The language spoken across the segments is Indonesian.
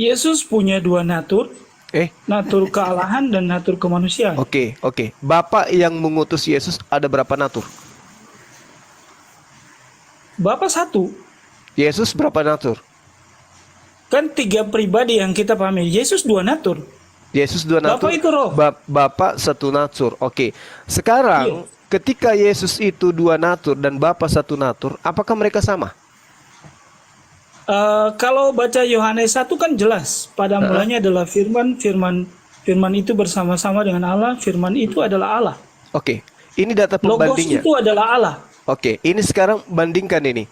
Yesus punya dua natur, Eh, natur kealahan dan natur kemanusiaan. oke. Bapa yang mengutus Yesus ada berapa natur? Bapa satu, Yesus berapa natur? kan tiga pribadi yang kita pahami. Yesus dua natur. Yesus dua Bapa natur, itu roh. Bapa satu natur. Oke. Iya. Sekarang ketika Yesus itu dua natur dan Bapa satu natur, apakah mereka sama? Kalau baca Yohanes 1 kan jelas, pada Heeh. mulanya adalah firman, firman itu bersama-sama dengan Allah, firman itu adalah Allah. Oke. Ini data Logos pembandingnya. itu adalah Allah. Oke, ini sekarang bandingkan ini.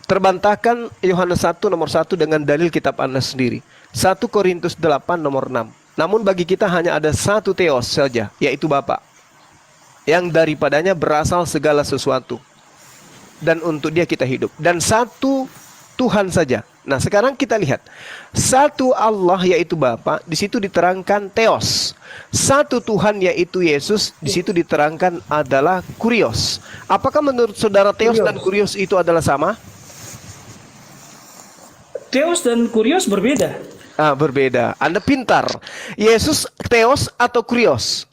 Terbantahkan Yohanes 1 nomor 1 dengan dalil kitab Anda sendiri. 1 Korintus 8 nomor 6. Namun bagi kita hanya ada satu Theos saja, yaitu Bapa, yang daripadanya berasal segala sesuatu. Dan untuk dia kita hidup. Dan satu Tuhan saja. Nah, sekarang kita lihat. Satu Allah yaitu Bapa, di situ diterangkan Theos. Satu Tuhan yaitu Yesus, di situ diterangkan adalah Kurios. Apakah menurut saudara Theos dan Kurios itu adalah sama? Theos dan Kurios berbeda. Berbeda. Anda pintar. Yesus Theos atau Kurios?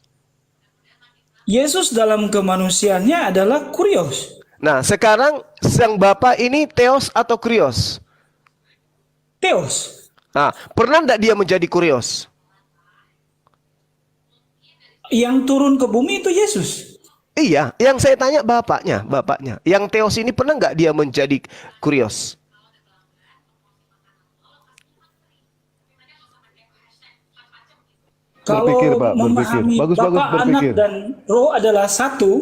Yesus dalam kemanusiaannya adalah Kurios. Nah, sekarang sang Bapa ini Theos atau Kurios? Theos. Pernah tidak dia menjadi Kurios? Yang turun ke bumi itu Yesus. Iya, yang saya tanya bapaknya. Yang Theos ini pernah nggak dia menjadi Kurios? Berpikir, Kalau Pak, berpikir. memahami Bagus, Bapa, berpikir. Anak, dan Roh adalah satu.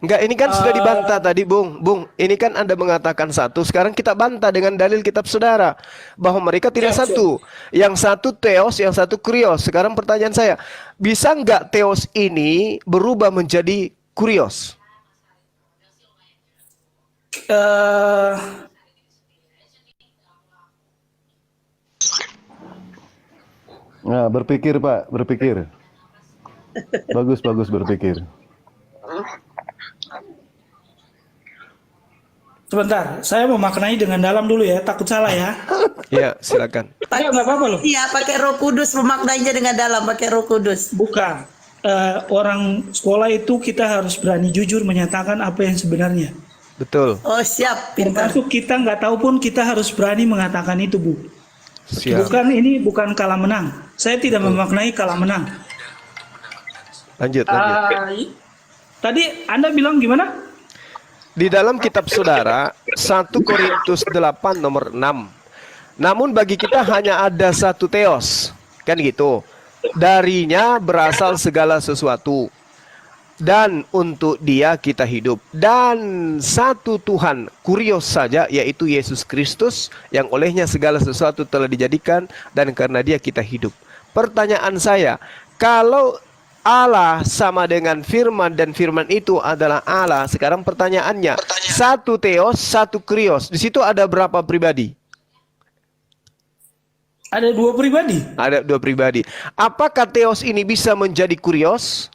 Enggak, ini kan sudah dibantah tadi, Bung. Ini kan Anda mengatakan satu, sekarang kita bantah dengan dalil kitab saudara bahwa mereka tidak satu. Yang satu Theos, yang satu Kurios. Sekarang pertanyaan saya, bisa nggak Theos ini berubah menjadi Kurios? Nah, berpikir, Pak, berpikir. Bagus berpikir. Sebentar, saya memaknai dengan dalam dulu ya, takut salah ya. Ya, silakan. Nggak apa-apa loh. Iya, pakai Roh Kudus, memaknainya dengan dalam, pakai Roh Kudus. Bukan. Orang sekolah itu kita harus berani jujur menyatakan apa yang sebenarnya. Betul. Oh, siap, pintar. Termasuk kita nggak tahu pun kita harus berani mengatakan itu, Bu. Siap. Bukan kalah menang. Saya tidak memaknai kalah menang. Lanjut. Tadi Anda bilang gimana? Di dalam kitab saudara 1 Korintus 8 nomor 6. Namun bagi kita hanya ada satu Theos. Kan gitu. Darinya berasal segala sesuatu. Dan untuk dia kita hidup. Dan satu Tuhan, Kurios saja, yaitu Yesus Kristus, yang olehnya segala sesuatu telah dijadikan, dan karena dia kita hidup. Pertanyaan saya, kalau Allah sama dengan firman dan firman itu adalah Allah, sekarang pertanyaannya, satu Theos, satu Kurios, di situ ada berapa pribadi? Ada dua pribadi. Ada dua pribadi. Apakah Theos ini bisa menjadi Kurios?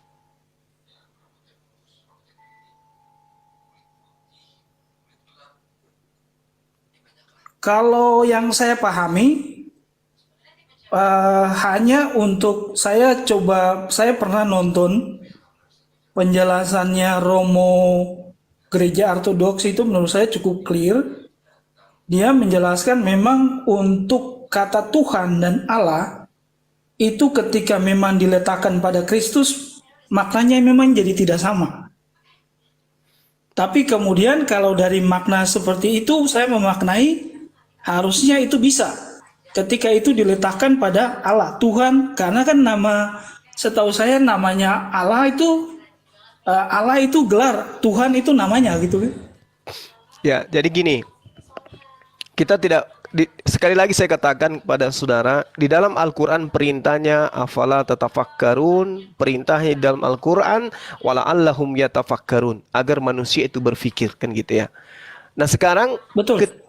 Kalau yang saya pahami, hanya untuk saya pernah nonton penjelasannya Romo Gereja Ortodoks, itu menurut saya cukup clear. Dia menjelaskan memang untuk kata Tuhan dan Allah itu ketika memang diletakkan pada Kristus, maknanya memang jadi tidak sama. Tapi kemudian kalau dari makna seperti itu saya memaknai harusnya itu bisa ketika itu diletakkan pada Allah Tuhan, karena kan setahu saya namanya Allah itu gelar, Tuhan itu namanya gitu. Ya, jadi gini, kita tidak sekali lagi saya katakan kepada saudara, di dalam Al-Quran perintahnya afala tatafakkarun, perintahnya di dalam Al-Quran wala'allahum yatafakkarun, agar manusia itu berpikir, kan gitu ya. Nah sekarang Betul.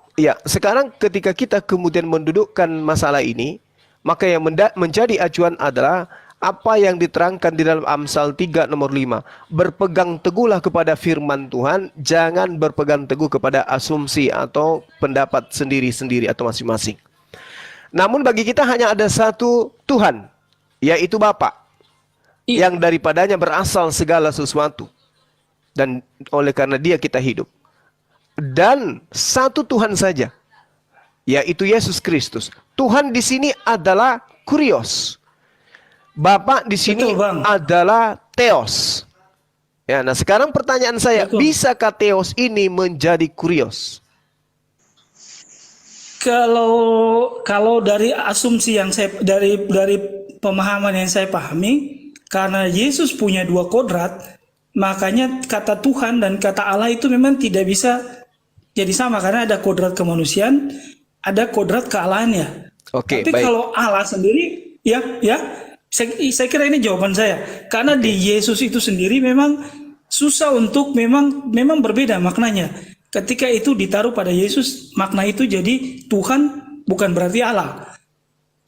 Sekarang ketika kita kemudian mendudukkan masalah ini, maka yang menjadi acuan adalah apa yang diterangkan di dalam Amsal 3 nomor 5. Berpegang teguhlah kepada firman Tuhan, jangan berpegang teguh kepada asumsi atau pendapat sendiri-sendiri atau masing-masing. Namun bagi kita hanya ada satu Tuhan, yaitu Bapa, Iya. yang daripadanya berasal segala sesuatu. Dan oleh karena Dia kita hidup. Dan satu Tuhan saja, yaitu Yesus Kristus. Tuhan di sini adalah Kurios. Bapa di sini Betul, Bang. adalah Theos. Ya, nah sekarang pertanyaan saya, Betul. bisakah Theos ini menjadi Kurios? Kalau dari asumsi yang saya dari pemahaman yang saya pahami, karena Yesus punya dua kodrat, makanya kata Tuhan dan kata Allah itu memang tidak bisa jadi sama, karena ada kodrat kemanusiaan, ada kodrat kealahannya. Oke, Tapi baik. kalau Allah sendiri, saya kira ini jawaban saya. Karena di Yesus itu sendiri memang susah untuk memang berbeda maknanya. Ketika itu ditaruh pada Yesus, makna itu jadi Tuhan bukan berarti Allah.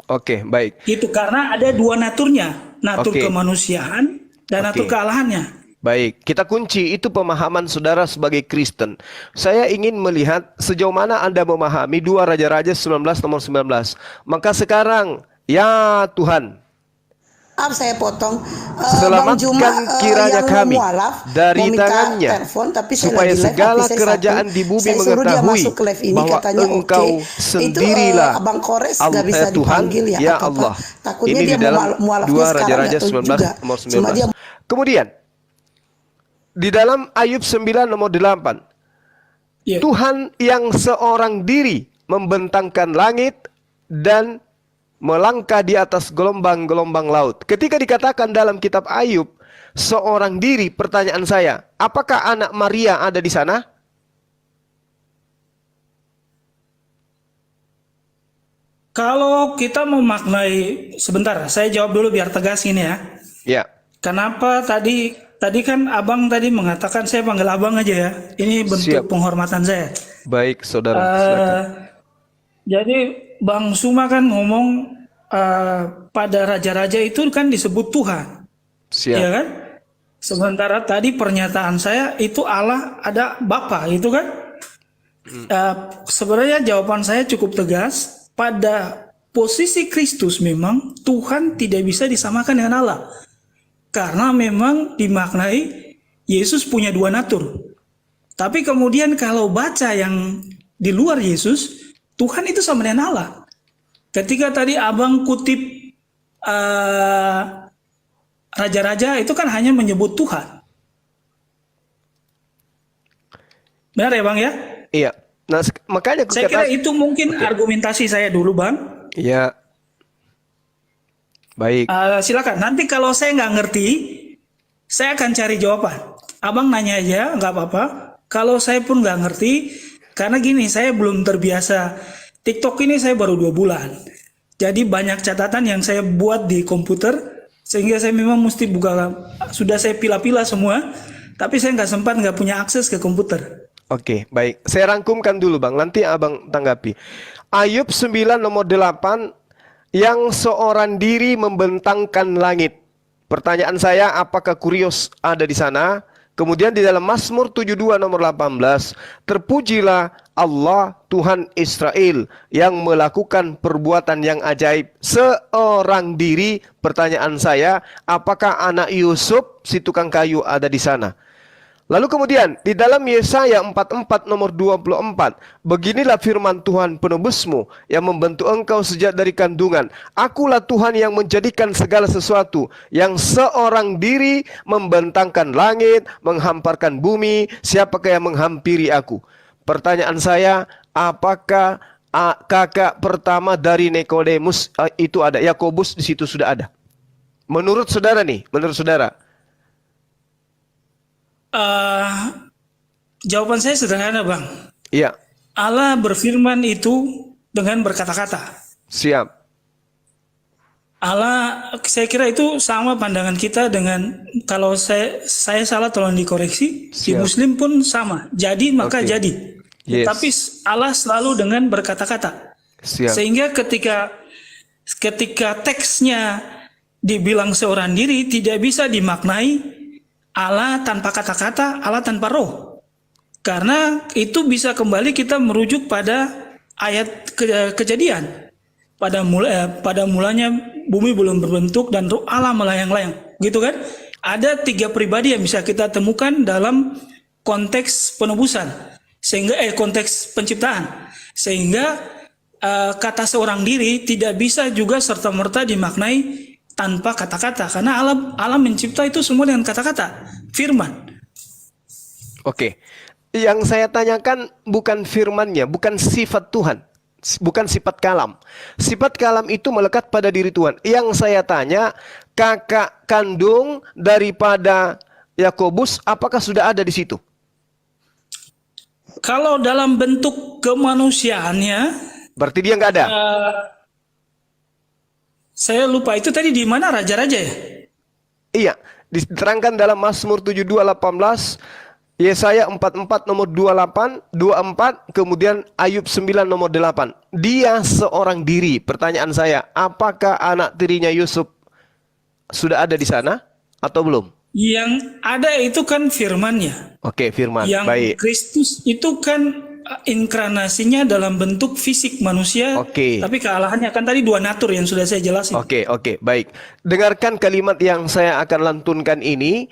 Oke, baik. Itu karena ada dua naturnya, natur Oke. kemanusiaan dan Oke. natur kealahannya. Baik, kita kunci itu pemahaman saudara sebagai Kristen. Saya ingin melihat sejauh mana Anda memahami 2 Raja-Raja 19 nomor 19. Maka sekarang, ya Tuhan, Maaf saya potong. selamatkan Bang Juma, kiranya yang kami mualaf dari mau minta tangannya, telepon, tapi saya supaya lagi live, segala tapi saya kerajaan satu. di bumi Saya suruh dia mengetahui masuk ke live ini, bahwa katanya Engkau oke. sendirilah Itu Abang Kores Allah nggak bisa Tuhan, dipanggil ya, ya apa-apa. Allah. Takutnya Ini dia di dalam mualafnya 2 sekarang Raja-Raja nggak tahu 19 juga. nomor Cuma dia 19. Kemudian di dalam Ayub 9 nomor 8, Ya. Tuhan yang seorang diri membentangkan langit dan melangkah di atas gelombang-gelombang laut. Ketika dikatakan dalam kitab Ayub, seorang diri, pertanyaan saya, apakah anak Maria ada di sana? Kalau kita memaknai, sebentar, saya jawab dulu biar tegas ini ya. Ya, Kenapa tadi kan abang tadi mengatakan saya panggil abang aja ya. Ini bentuk Siap. penghormatan saya. baik saudara, silakan. Eh, jadi Bang Suma kan ngomong pada raja-raja itu kan disebut Tuhan, Siap. ya kan? Sementara tadi pernyataan saya itu Allah ada Bapa, itu kan? Sebenarnya jawaban saya cukup tegas. Pada posisi Kristus memang Tuhan tidak bisa disamakan dengan Allah. Karena memang dimaknai Yesus punya dua natur. Tapi kemudian kalau baca yang di luar Yesus, Tuhan itu sama dengan Allah. Ketika tadi abang kutip raja-raja itu kan hanya menyebut Tuhan. Benar ya bang ya? Iya. Nah, makanya aku Saya kira kata, itu mungkin argumentasi saya dulu bang. ya, baik. Silakan. Nanti kalau saya nggak ngerti, saya akan cari jawaban. Abang nanya aja, nggak apa-apa. Kalau saya pun nggak ngerti, karena gini, saya belum terbiasa. TikTok ini saya baru 2 bulan. Jadi banyak catatan yang saya buat di komputer, sehingga saya memang mesti buka, sudah saya pilah-pilah semua, tapi saya nggak sempat, nggak punya akses ke komputer. Oke, baik. Saya rangkumkan dulu Bang, nanti Abang tanggapi. Ayub 9 nomor 8, yang seorang diri membentangkan langit. Pertanyaan saya, apakah Kurios ada di sana? Kemudian di dalam Mazmur 72 nomor 18, terpujilah Allah Tuhan Israel yang melakukan perbuatan yang ajaib. Seorang diri, pertanyaan saya, apakah anak Yusuf si tukang kayu ada di sana? Lalu kemudian di dalam Yesaya 44 nomor 24, beginilah firman Tuhan penebusmu yang membentuk engkau sejak dari kandungan. Akulah Tuhan yang menjadikan segala sesuatu, yang seorang diri membentangkan langit, menghamparkan bumi, siapakah yang menghampiri aku? Pertanyaan saya, apakah kakak pertama dari Nikodemus itu ada? Yakobus di situ sudah ada. Menurut saudara nih, menurut saudara. Jawaban saya sederhana bang. Iya, Allah berfirman itu dengan berkata-kata. siap. Allah, saya kira itu sama pandangan kita dengan, kalau saya salah tolong dikoreksi. Di Siap. Muslim pun sama. Jadi maka Oke. jadi. Yes. Tapi Allah selalu dengan berkata-kata. Siap. Sehingga ketika teksnya dibilang seorang diri, tidak bisa dimaknai Allah tanpa kata-kata, Allah tanpa roh. Karena itu bisa kembali kita merujuk pada ayat kejadian. pada mulanya bumi belum berbentuk dan roh Allah melayang-layang, gitu kan? Ada 3 pribadi yang bisa kita temukan dalam konteks penebusan, sehingga konteks penciptaan, sehingga kata seorang diri tidak bisa juga serta-merta dimaknai tanpa kata-kata, karena Allah mencipta itu semua dengan kata-kata, firman. Oke. Yang saya tanyakan bukan firman-Nya, bukan sifat Tuhan. Bukan sifat kalam. Sifat kalam itu melekat pada diri Tuhan. Yang saya tanya, kakak kandung daripada Yakobus apakah sudah ada di situ? Kalau dalam bentuk kemanusiaannya, Berarti dia nggak ada. saya lupa itu tadi di mana raja-raja ya? Iya, diterangkan dalam Mazmur 72:18, Yesaya 44 nomor 28, 24, kemudian Ayub 9 nomor 8. Dia seorang diri. Pertanyaan saya, apakah anak tirinya Yusuf sudah ada di sana atau belum? Yang ada itu kan firman-Nya. Oke, firman. Yang Baik. Kristus itu kan inkarnasinya dalam bentuk fisik manusia, Oke. tapi kealahannya kan tadi 2 natur yang sudah saya jelasin. Oke, baik. Dengarkan kalimat yang saya akan lantunkan ini.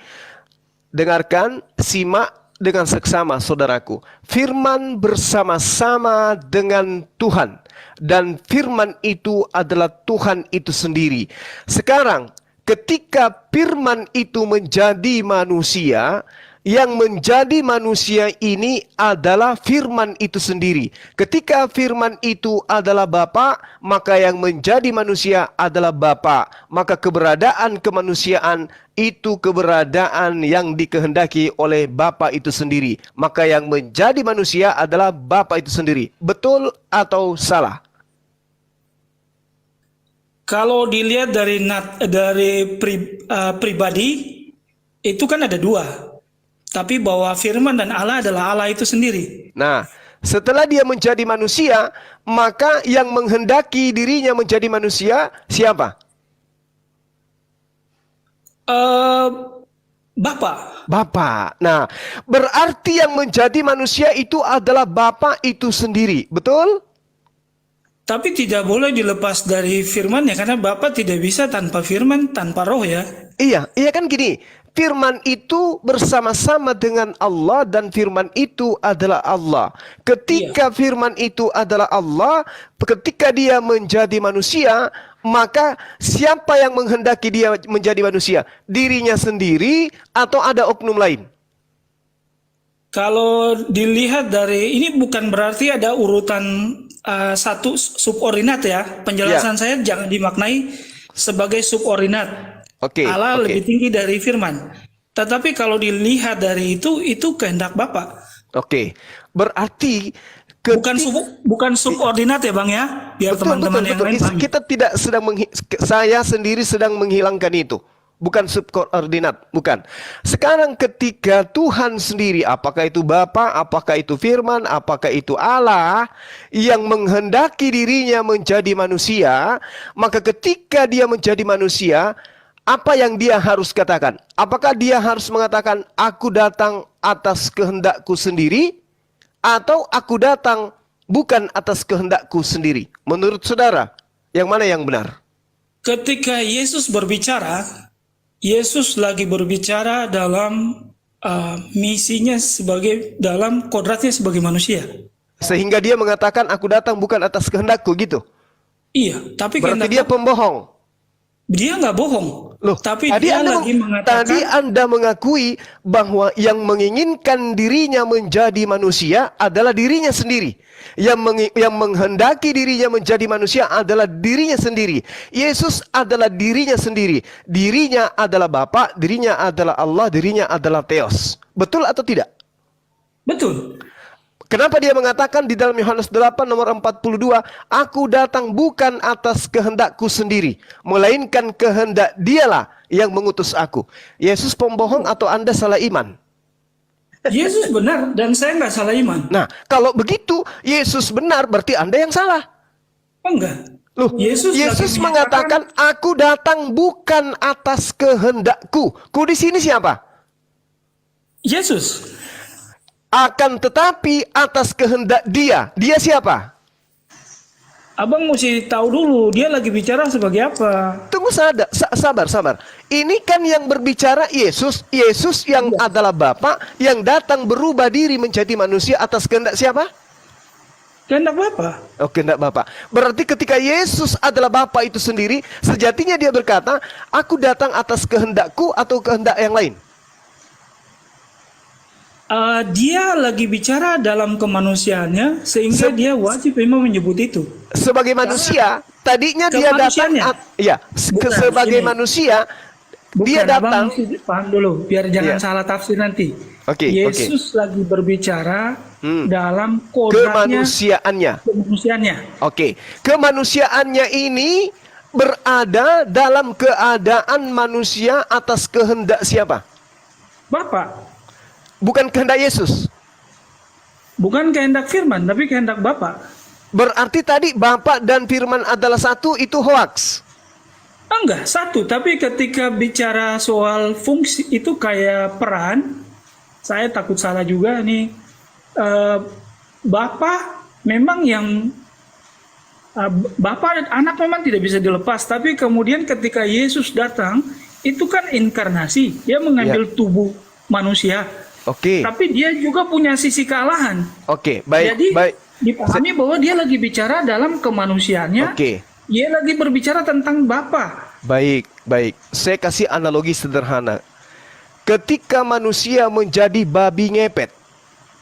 Dengarkan, simak dengan seksama saudaraku. Firman bersama-sama dengan Tuhan. Dan firman itu adalah Tuhan itu sendiri. Sekarang, ketika firman itu menjadi manusia, yang menjadi manusia ini adalah firman itu sendiri. Ketika firman itu adalah Bapa, maka yang menjadi manusia adalah Bapa. Maka keberadaan kemanusiaan itu keberadaan yang dikehendaki oleh Bapa itu sendiri. Maka yang menjadi manusia adalah Bapa itu sendiri. Betul atau salah? Kalau dilihat dari pribadi, itu kan ada 2. Tapi bahwa firman dan Allah adalah Allah itu sendiri. Nah, setelah dia menjadi manusia, maka yang menghendaki dirinya menjadi manusia siapa? Bapa. Bapa. Nah, berarti yang menjadi manusia itu adalah Bapa itu sendiri. Betul? Tapi tidak boleh dilepas dari firman-Nya, karena Bapa tidak bisa tanpa firman, tanpa roh ya. Iya kan gini. Firman itu bersama-sama dengan Allah dan firman itu adalah Allah. Ketika firman itu adalah Allah, ketika dia menjadi manusia, maka siapa yang menghendaki dia menjadi manusia? Dirinya sendiri atau ada oknum lain? Kalau dilihat dari ini bukan berarti ada urutan satu subordinat ya. Penjelasan saya jangan dimaknai sebagai subordinat. Allah lebih tinggi dari firman. Tetapi kalau dilihat dari itu kehendak Bapa. Berarti bukan subordinat ya Bang ya. Biar teman-teman yang lain paham. Kita tidak sedang saya sendiri sedang menghilangkan itu. Bukan subordinat, bukan. Sekarang ketika Tuhan sendiri, apakah itu Bapa, apakah itu firman, apakah itu Allah yang menghendaki dirinya menjadi manusia, maka ketika dia menjadi manusia, apa yang dia harus katakan? Apakah dia harus mengatakan, aku datang atas kehendakku sendiri, atau aku datang bukan atas kehendakku sendiri? Menurut saudara, yang mana yang benar? Ketika Yesus berbicara, Yesus lagi berbicara dalam misinya dalam kodratnya sebagai manusia. Sehingga dia mengatakan, aku datang bukan atas kehendakku gitu? Iya, tapi berarti dia pembohong. Dia nggak bohong. Loh, tapi dia lagi mengatakan. Tadi Anda mengakui bahwa yang menginginkan dirinya menjadi manusia adalah dirinya sendiri. Yang menghendaki dirinya menjadi manusia adalah dirinya sendiri. Yesus adalah dirinya sendiri. Dirinya adalah Bapa, dirinya adalah Allah, dirinya adalah Theos. Betul atau tidak? Betul. Kenapa dia mengatakan di dalam Yohanes 8 nomor 42, aku datang bukan atas kehendakku sendiri, melainkan kehendak dialah yang mengutus aku. Yesus pembohong atau Anda salah iman? Yesus benar dan saya nggak salah iman. Nah, kalau begitu Yesus benar berarti Anda yang salah. Enggak. Loh, Yesus mengatakan aku datang bukan atas kehendakku. Ku di sini siapa? Yesus. Akan tetapi atas kehendak dia. Dia siapa? Abang mesti tahu dulu dia lagi bicara sebagai apa. Tunggu sabar. Ini kan yang berbicara Yesus. Yesus yang adalah Bapa yang datang berubah diri menjadi manusia atas kehendak siapa? Kehendak Bapa. Oh, kehendak Bapa. Berarti ketika Yesus adalah Bapa itu sendiri, sejatinya dia berkata, aku datang atas kehendakku atau kehendak yang lain. Dia lagi bicara dalam kemanusiaannya sehingga dia wajib memang menyebut itu. Sebagai manusia, tadinya dia datang Bukan, sebagai ini. manusia dia Bukan, Abang datang. mesti paham dulu biar jangan Iya. salah tafsir nanti. Oke, Yesus lagi berbicara dalam kodratnya kemanusiaannya. Oke, kemanusiaannya ini berada dalam keadaan manusia atas kehendak siapa? Bapa. Bukan kehendak Yesus. Bukan kehendak firman, tapi kehendak Bapa. Berarti tadi Bapa dan firman adalah satu, itu hoaks. Enggak, satu. Tapi ketika bicara soal fungsi itu kayak peran, saya takut salah juga nih. Bapa memang yang Bapa dan anak memang tidak bisa dilepas. Tapi kemudian ketika Yesus datang, itu kan inkarnasi. Dia mengambil tubuh manusia. Oke. Tapi dia juga punya sisi kealahan. Oke, baik, Jadi baik. dipahami bahwa dia lagi bicara dalam kemanusiaannya. Oke. Dia lagi berbicara tentang Bapa. Baik. Saya kasih analogi sederhana. Ketika manusia menjadi babi ngepet,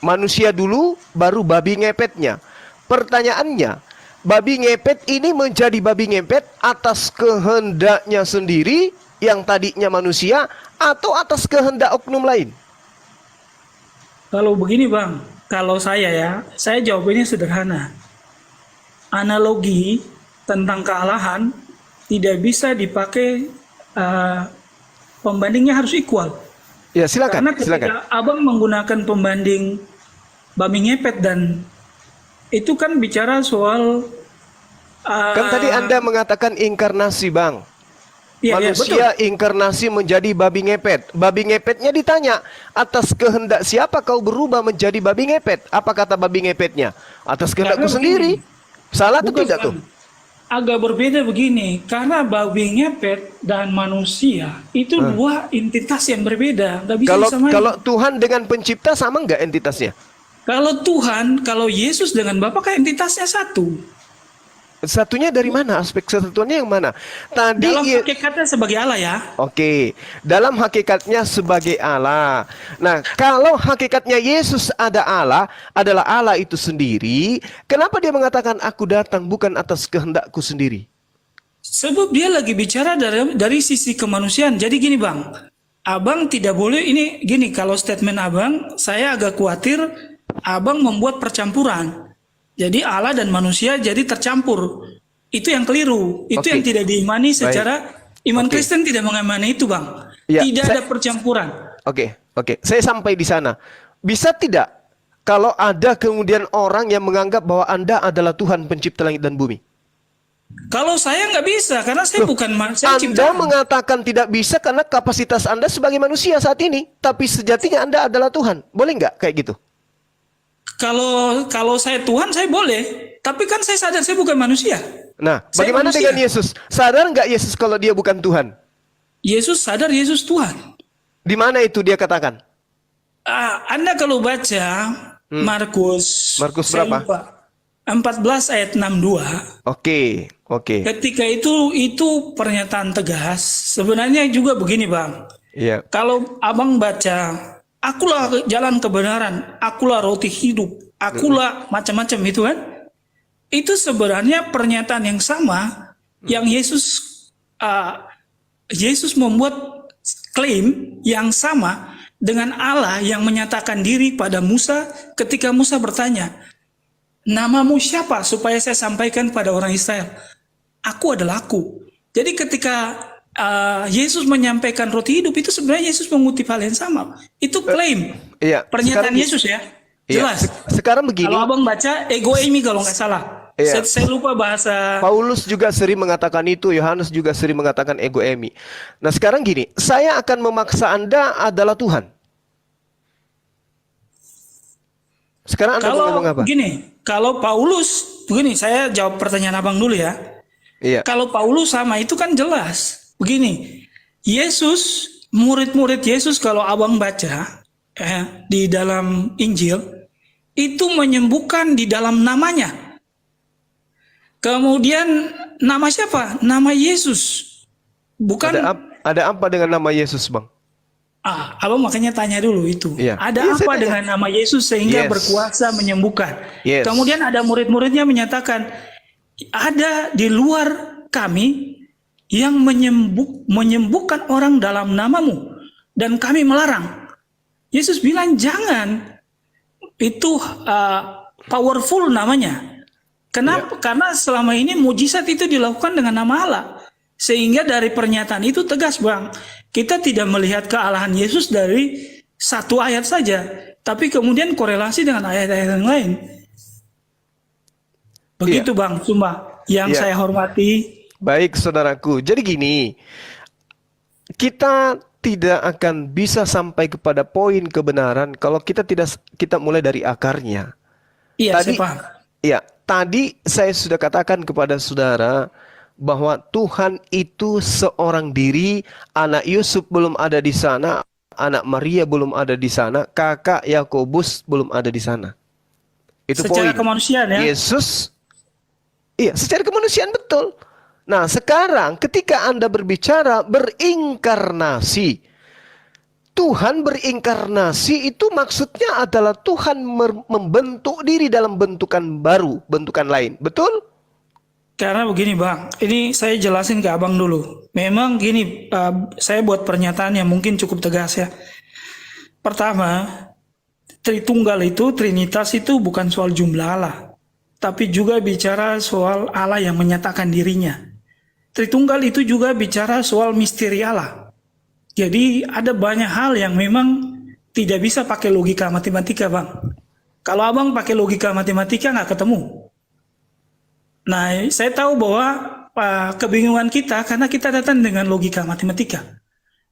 manusia dulu baru babi ngepetnya. Pertanyaannya, babi ngepet ini menjadi babi ngepet atas kehendaknya sendiri yang tadinya manusia atau atas kehendak oknum lain? Kalau begini Bang, kalau saya jawabannya sederhana. Analogi tentang kealahan tidak bisa dipakai, pembandingnya harus equal. Ya, silakan. Karena ketika Abang menggunakan pembanding babi ngepet dan itu kan bicara soal Kan tadi Anda mengatakan inkarnasi, Bang. iya, Manusia betul. inkarnasi menjadi babi ngepet. Babi ngepetnya ditanya, atas kehendak siapa kau berubah menjadi babi ngepet? Apa kata babi ngepetnya? Atas kehendakku Karena sendiri. Salah atau Bukan, tidak tuh? Bang. Agak berbeda begini, karena babi ngepet dan manusia itu dua entitas yang berbeda, nggak bisa disamain. Kalau Tuhan dengan pencipta sama nggak entitasnya? Kalau Yesus dengan Bapa kan entitasnya satu. Satunya dari mana? Aspek kesatuannya yang mana? Tadi Dalam hakikatnya sebagai Allah ya. Oke, dalam hakikatnya sebagai Allah. Nah, kalau hakikatnya Yesus adalah Allah itu sendiri, kenapa dia mengatakan aku datang bukan atas kehendakku sendiri? Sebab dia lagi bicara dari sisi kemanusiaan. Jadi gini Bang, Abang tidak boleh, ini gini, kalau statement Abang, saya agak khawatir Abang membuat percampuran. Jadi Allah dan manusia jadi tercampur. Itu yang keliru. Itu Oke. yang tidak diimani secara iman Oke. Kristen tidak mengimani itu Bang. Ya, Tidak ada percampuran. Oke. Saya sampai di sana. Bisa tidak kalau ada kemudian orang yang menganggap bahwa Anda adalah Tuhan pencipta langit dan bumi? Kalau saya nggak bisa, karena saya bukan saya Anda ciptaan. mengatakan tidak bisa karena kapasitas Anda sebagai manusia saat ini, tapi sejatinya Anda adalah Tuhan. Boleh nggak kayak gitu? Kalau saya Tuhan, saya boleh. Tapi kan saya sadar saya bukan manusia. Nah, Saya bagaimana manusia. dengan Yesus? Sadar nggak Yesus kalau dia bukan Tuhan? Yesus sadar Yesus Tuhan. Di mana itu dia katakan? Anda kalau baca Markus saya berapa? lupa, 14 ayat 62. Oke. Ketika itu pernyataan tegas. Sebenarnya juga begini Bang. Iya. Kalau Abang baca, akulah jalan kebenaran, akulah roti hidup, akulah macam-macam itu kan. Itu sebenarnya pernyataan yang sama yang Yesus membuat klaim yang sama dengan Allah yang menyatakan diri pada Musa ketika Musa bertanya, namamu siapa supaya saya sampaikan pada orang Israel? Aku adalah aku. Jadi ketika Yesus menyampaikan roti hidup itu sebenarnya Yesus mengutip hal yang sama. Itu klaim. Iya. Pernyataan Sekarang- Yesus ya. Iya. Jelas. Sekarang begini. Kalau Abang baca ego eimi kalau nggak salah. Iya. Saya lupa bahasa. Paulus juga sering mengatakan itu, Yohanes juga sering mengatakan ego emi. Nah sekarang gini, saya akan memaksa Anda adalah Tuhan. Sekarang Anda mau Kalau ngomong apa? begini, kalau Paulus, begini saya jawab pertanyaan abang dulu ya. Iya. Kalau Paulus sama itu kan jelas. Begini, Yesus, murid-murid Yesus kalau abang baca di dalam Injil, itu menyembuhkan di dalam namanya. Kemudian nama siapa? Nama Yesus. Bukan, Ada apa dengan nama Yesus, Bang? abang makanya tanya dulu itu. Iya. Ada Iya, saya apa tanya. dengan nama Yesus sehingga Yes. berkuasa menyembuhkan? Yes. Kemudian ada murid-muridnya menyatakan, ada di luar kami yang menyembuhkan orang dalam namamu, dan kami melarang. Yesus bilang jangan, itu powerful namanya. Kenapa? Karena selama ini mujizat itu dilakukan dengan nama Allah. Sehingga dari pernyataan itu tegas, Bang. Kita tidak melihat kealahan Yesus dari satu ayat saja, tapi kemudian korelasi dengan ayat-ayat yang lain. Begitu, Bang, cuma yang Iya. saya hormati. Baik, saudaraku. Jadi gini, kita tidak akan bisa sampai kepada poin kebenaran kalau kita mulai dari akarnya. Iya, Tadi- saya paham. Ya, tadi saya sudah katakan kepada saudara bahwa Tuhan itu seorang diri, anak Yusuf belum ada di sana, anak Maria belum ada di sana, kakak Yakobus belum ada di sana. Itu Secara poin. kemanusiaan ya. Yesus, iya, secara kemanusiaan betul. Nah, sekarang ketika Anda berbicara berinkarnasi, Tuhan berinkarnasi itu maksudnya adalah Tuhan membentuk diri dalam bentukan baru, bentukan lain. Betul? Karena begini, Bang, ini saya jelasin ke abang dulu. Memang gini, saya buat pernyataan yang mungkin cukup tegas ya. Pertama, Tritunggal itu, Trinitas itu bukan soal jumlah Allah, tapi juga bicara soal Allah yang menyatakan dirinya. Tritunggal itu juga bicara soal misteri Allah. Jadi ada banyak hal yang memang tidak bisa pakai logika matematika, Bang. Kalau abang pakai logika matematika nggak ketemu. Nah, saya tahu bahwa kebingungan kita karena kita datang dengan logika matematika.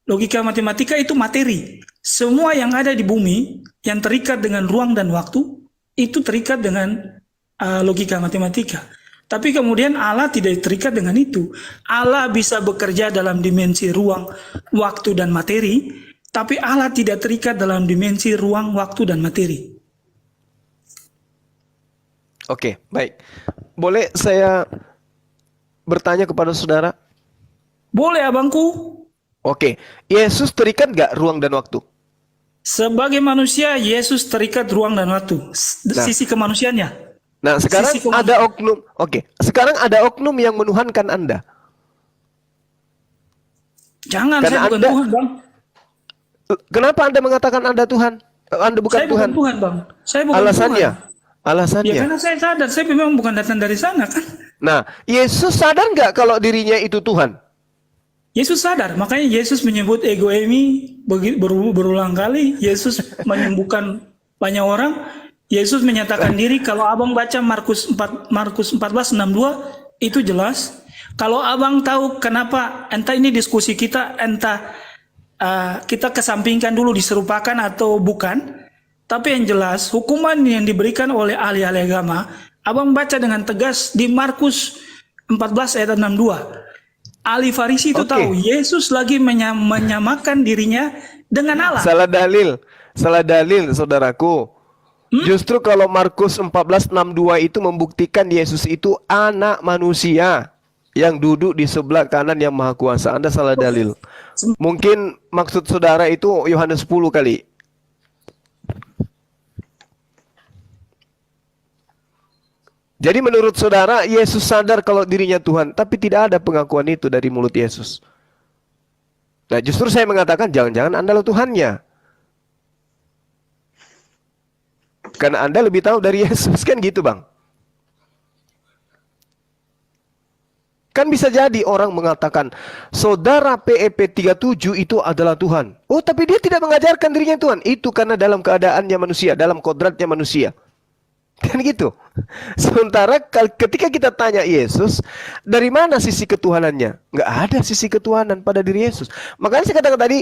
Logika matematika itu materi. Semua yang ada di bumi yang terikat dengan ruang dan waktu itu terikat dengan logika matematika. Tapi kemudian Allah tidak terikat dengan itu. Allah bisa bekerja dalam dimensi ruang, waktu, dan materi, tapi Allah tidak terikat dalam dimensi ruang, waktu, dan materi. Oke, baik. Boleh saya bertanya kepada saudara? Boleh, abangku? Oke, Yesus terikat nggak ruang dan waktu? Sebagai manusia, Yesus terikat ruang dan waktu. Sisi kemanusiaannya. Nah, sekarang Sisi kemanusiaan. ada oknum. Oke, sekarang ada oknum yang menuhankan Anda. Jangan, Karena saya bukan Anda- Tuhan, Bang. Kenapa Anda mengatakan Anda Tuhan? Anda bukan Saya Tuhan. bukan Tuhan, Bang. Saya bukan Alasannya? Tuhan. Alasannya? Ya karena saya sadar, saya memang bukan datang dari sana kan. Nah, Yesus sadar nggak kalau dirinya itu Tuhan? Yesus sadar, makanya Yesus menyebut ego eimi berulang kali. Yesus menyembuhkan banyak orang. Yesus menyatakan diri. Kalau abang baca Markus 14:62 itu jelas. Kalau abang tahu kenapa, entah ini diskusi kita, entah kita kesampingkan dulu diserupakan atau bukan. Tapi yang jelas hukuman yang diberikan oleh ahli-ahli agama, abang baca dengan tegas di Markus 14 ayat 62. Ahli Farisi itu Oke. tahu Yesus lagi menyamakan dirinya dengan Allah. Salah dalil, saudaraku. Justru kalau Markus 14:62 itu membuktikan Yesus itu anak manusia yang duduk di sebelah kanan yang maha kuasa. Anda salah dalil. Mungkin maksud saudara itu Yohanes 10 kali. Jadi menurut saudara, Yesus sadar kalau dirinya Tuhan, tapi tidak ada pengakuan itu dari mulut Yesus. Nah, justru saya mengatakan jangan-jangan Anda lah Tuhannya. Karena Anda lebih tahu dari Yesus, kan gitu, Bang? Kan bisa jadi orang mengatakan, saudara PEP 37 itu adalah Tuhan. Oh, tapi dia tidak mengajarkan dirinya Tuhan. Itu karena dalam keadaannya manusia, dalam kodratnya manusia. Kan gitu. Sementara ketika kita tanya Yesus, dari mana sisi ketuhanannya? Nggak ada sisi ketuhanan pada diri Yesus. Makanya saya katakan tadi,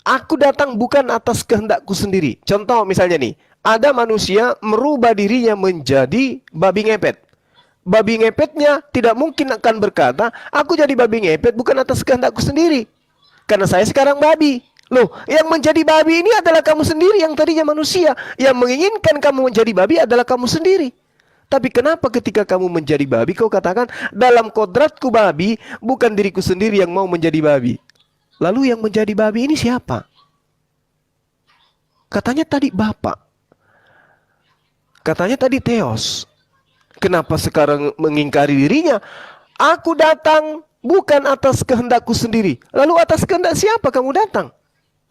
aku datang bukan atas kehendakku sendiri. Contoh misalnya nih, ada manusia merubah dirinya menjadi babi ngepet. Babi ngepetnya tidak mungkin akan berkata, aku jadi babi ngepet bukan atas kehendakku sendiri. Karena saya sekarang babi. Loh, yang menjadi babi ini adalah kamu sendiri yang tadinya manusia. Yang menginginkan kamu menjadi babi adalah kamu sendiri. Tapi kenapa ketika kamu menjadi babi, kau katakan, dalam kodratku babi, bukan diriku sendiri yang mau menjadi babi. Lalu yang menjadi babi ini siapa? Katanya tadi Bapak. Katanya tadi Theos. Kenapa sekarang mengingkari dirinya? Aku datang bukan atas kehendakku sendiri. Lalu atas kehendak siapa kamu datang?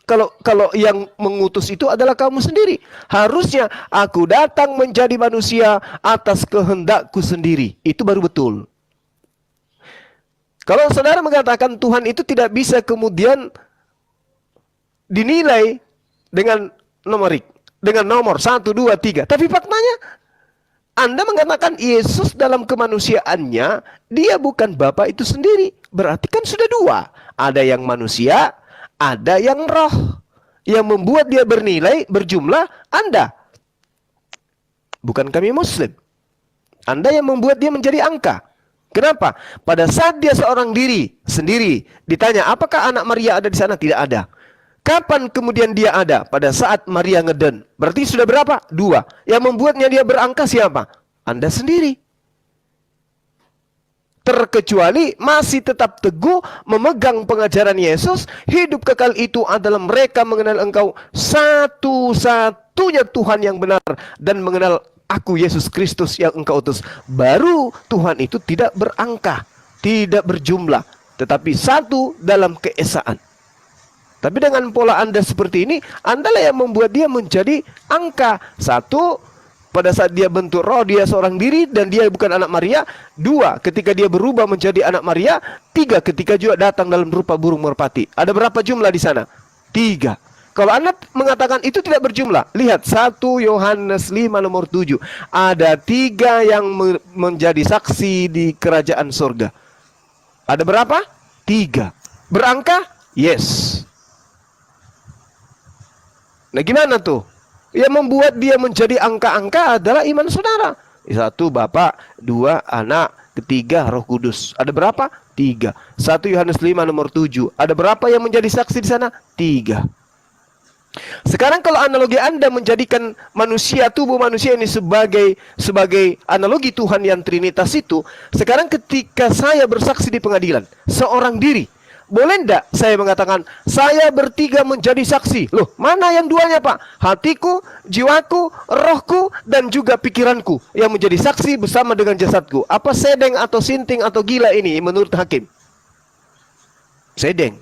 Kalau yang mengutus itu adalah kamu sendiri. Harusnya aku datang menjadi manusia atas kehendakku sendiri. Itu baru betul. Kalau saudara mengatakan Tuhan itu tidak bisa kemudian dinilai dengan numerik, dengan nomor 1, 2, 3. Tapi faktanya Anda mengatakan Yesus dalam kemanusiaannya, dia bukan Bapa itu sendiri. Berarti kan sudah dua. Ada yang manusia, ada yang roh. Yang membuat dia bernilai, berjumlah, Anda. Bukan kami Muslim. Anda yang membuat dia menjadi angka. Kenapa? Pada saat dia seorang diri, sendiri, ditanya, apakah anak Maria ada di sana? Tidak ada. Kapan kemudian dia ada? Pada saat Maria ngeden. Berarti sudah berapa? 2. Yang membuatnya dia berangka siapa? Anda sendiri. Terkecuali masih tetap teguh memegang pengajaran Yesus, hidup kekal itu adalah mereka mengenal engkau satu-satunya Tuhan yang benar dan mengenal aku Yesus Kristus yang engkau utus. Baru Tuhan itu tidak berangka, tidak berjumlah, tetapi satu dalam keesaan. Tapi dengan pola Anda seperti ini, Anda lah yang membuat dia menjadi angka. 1, pada saat dia bentuk roh, dia seorang diri dan dia bukan anak Maria. 2, ketika dia berubah menjadi anak Maria. 3, ketika juga datang dalam rupa burung merpati. Ada berapa jumlah di sana? 3. Kalau Anda mengatakan itu tidak berjumlah, lihat 1 Yohanes 5 nomor 7. Ada 3 yang menjadi saksi di kerajaan surga. Ada berapa? 3. Berangka? Yes. Nah gimana tuh? Yang membuat dia menjadi angka-angka adalah iman saudara. 1 Bapa, 2 Anak, 3 Roh Kudus. Ada berapa? 3. 1 Yohanes 5 nomor 7. Ada berapa yang menjadi saksi di sana? 3. Sekarang kalau analogi Anda menjadikan manusia, tubuh manusia ini sebagai analogi Tuhan yang Trinitas itu, sekarang ketika saya bersaksi di pengadilan, seorang diri, boleh enggak saya mengatakan, saya bertiga menjadi saksi? Loh, mana yang duanya Pak? Hatiku, jiwaku, rohku, dan juga pikiranku yang menjadi saksi bersama dengan jasadku. Apa sedeng atau sinting atau gila ini menurut hakim? Sedeng.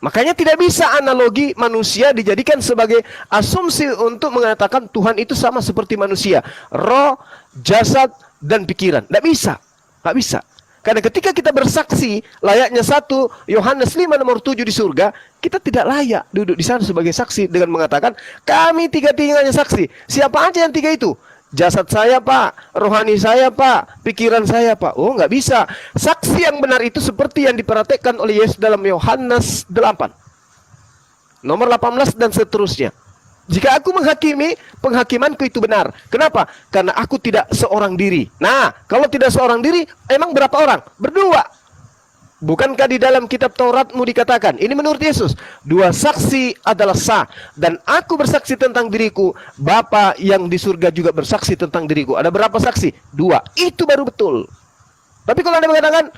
Makanya tidak bisa analogi manusia dijadikan sebagai asumsi untuk mengatakan Tuhan itu sama seperti manusia. Roh, jasad, dan pikiran. Tidak bisa. Tidak bisa. Karena ketika kita bersaksi, layaknya 1 Yohanes 5 nomor 7 di surga, kita tidak layak duduk di sana sebagai saksi dengan mengatakan, kami 3-tiganya saksi. Siapa aja yang 3 itu? Jasad saya Pak, rohani saya Pak, pikiran saya Pak. Oh nggak bisa. Saksi yang benar itu seperti yang diperhatikan oleh Yesus dalam Yohanes 8. Nomor 18 dan seterusnya. Jika aku menghakimi, penghakimanku itu benar. Kenapa? Karena aku tidak seorang diri. Nah, kalau tidak seorang diri, emang berapa orang? Berdua. Bukankah di dalam kitab Tauratmu dikatakan, ini menurut Yesus, 2 saksi adalah sah. Dan aku bersaksi tentang diriku, Bapa yang di surga juga bersaksi tentang diriku. Ada berapa saksi? 2. Itu baru betul. Tapi kalau Anda mengatakan,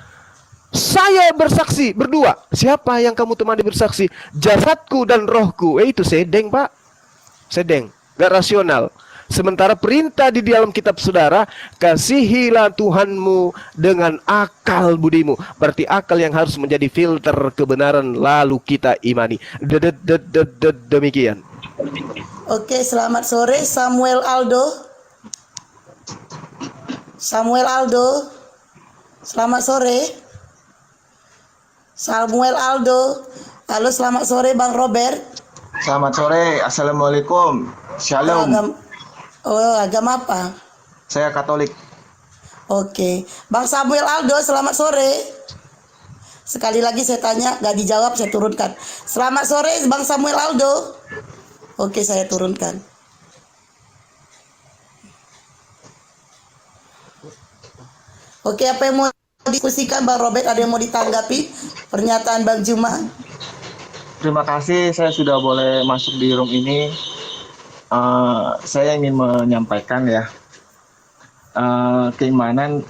saya bersaksi berdua. Siapa yang kamu temani bersaksi? Jasadku dan rohku. Itu sedeng Pak. Sedeng, gak rasional. Sementara perintah di dalam kitab saudara, kasihilah Tuhanmu dengan akal budimu. Berarti akal yang harus menjadi filter kebenaran lalu kita imani. Demikian. Oke, selamat sore Samuel Aldo. Samuel Aldo. Selamat sore. Samuel Aldo. Halo, selamat sore Bang Robert. Selamat sore, Assalamualaikum. Shalom. Agama apa? Saya Katolik. Oke. Bang Samuel Aldo, selamat sore. Sekali lagi saya tanya, gak dijawab, saya turunkan. Selamat sore Bang Samuel Aldo. Oke, saya turunkan. Oke, apa yang mau diskusikan Bang Robert? Ada yang mau ditanggapi pernyataan Bang Juma? Terima kasih saya sudah boleh masuk di room ini. Saya ingin menyampaikan ya,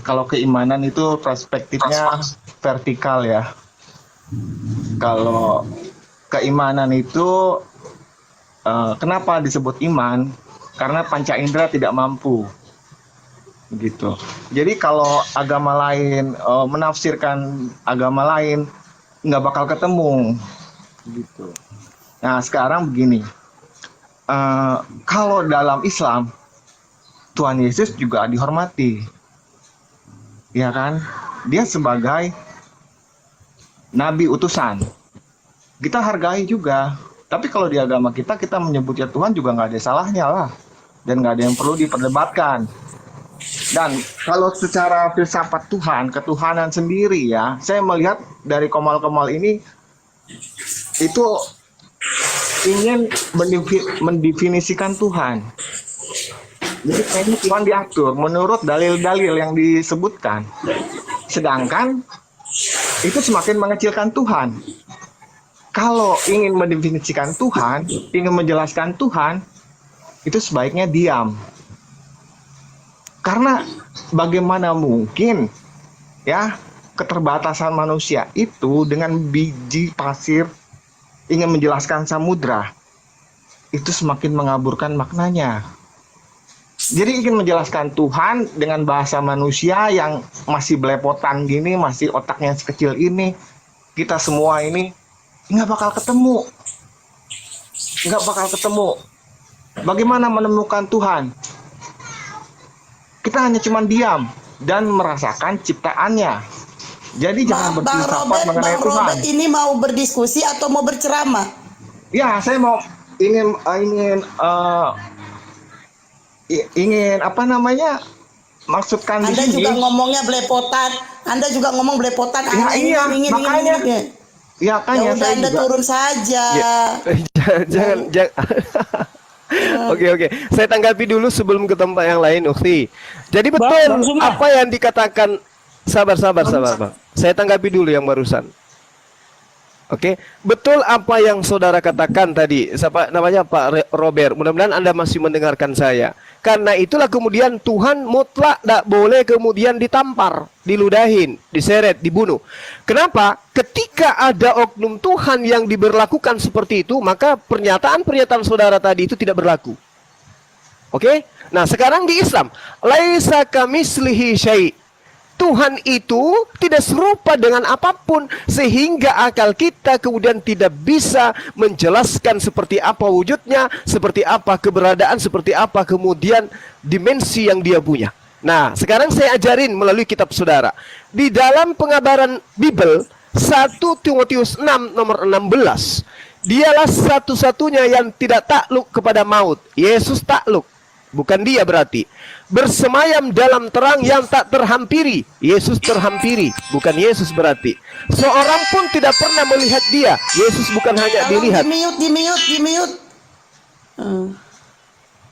kalau keimanan itu perspektifnya vertikal ya. Kalau keimanan itu kenapa disebut iman? Karena panca indera tidak mampu, begitu. Jadi kalau agama lain menafsirkan agama lain, nggak bakal ketemu, gitu. Nah sekarang begini, kalau dalam Islam Tuhan Yesus juga dihormati, ya kan? Dia sebagai nabi utusan, kita hargai juga. Tapi kalau di agama kita menyebutnya Tuhan juga nggak ada salahnya lah, dan nggak ada yang perlu diperdebatkan. Dan kalau secara filsafat Tuhan, ketuhanan sendiri ya, saya melihat dari Komal-Komal ini itu ingin mendefinisikan Tuhan. Jadi kayaknya Tuhan diatur menurut dalil-dalil yang disebutkan. Sedangkan itu semakin mengecilkan Tuhan. Kalau ingin mendefinisikan Tuhan, ingin menjelaskan Tuhan, itu sebaiknya diam. Karena bagaimana mungkin ya keterbatasan manusia itu dengan biji pasir ingin menjelaskan samudra, itu semakin mengaburkan maknanya. Jadi ingin menjelaskan Tuhan dengan bahasa manusia yang masih belepotan gini, masih otaknya sekecil ini, kita semua ini nggak bakal ketemu. Bagaimana menemukan Tuhan? Kita hanya cuman diam dan merasakan ciptaannya. Jadi jangan berfilsafat mengenai Bang Tuhan. Robert ini mau berdiskusi atau mau berceramah? Ya, saya mau ingin apa namanya? Maksudkan di Anda sini. juga ngomongnya belepotan. Anda juga ngomong belepotan. Ya, iya, makanya. Ya kan Ya ya udah saya Anda juga. turun saja. Jangan. Oke. Saya tanggapi dulu sebelum ke tempat yang lain, Ukti. Jadi betul Bang Suma. apa yang dikatakan. Sabar, Bang. Saya tanggapi dulu yang barusan. Oke, betul apa yang saudara katakan tadi. Siapa namanya, Pak Robert? Mudah-mudahan Anda masih mendengarkan saya. Karena itulah kemudian Tuhan mutlak tidak boleh kemudian ditampar, diludahin, diseret, dibunuh. Kenapa? Ketika ada oknum Tuhan yang diberlakukan seperti itu, maka pernyataan-pernyataan saudara tadi itu tidak berlaku. Oke? Nah, sekarang di Islam, laisa kamitslihi syai'. Tuhan itu tidak serupa dengan apapun sehingga akal kita kemudian tidak bisa menjelaskan seperti apa wujudnya, seperti apa keberadaan, seperti apa kemudian dimensi yang dia punya. Nah, sekarang saya ajarin melalui kitab saudara. Di dalam pengabaran Bible 1 Timotius 6 nomor 16, dialah satu-satunya yang tidak takluk kepada maut. Yesus takluk. Bukan dia berarti. Bersemayam dalam terang yang tak terhampiri. Yesus terhampiri. Bukan Yesus berarti. Seorang pun tidak pernah melihat dia. Yesus bukan hanya dilihat. Di mute.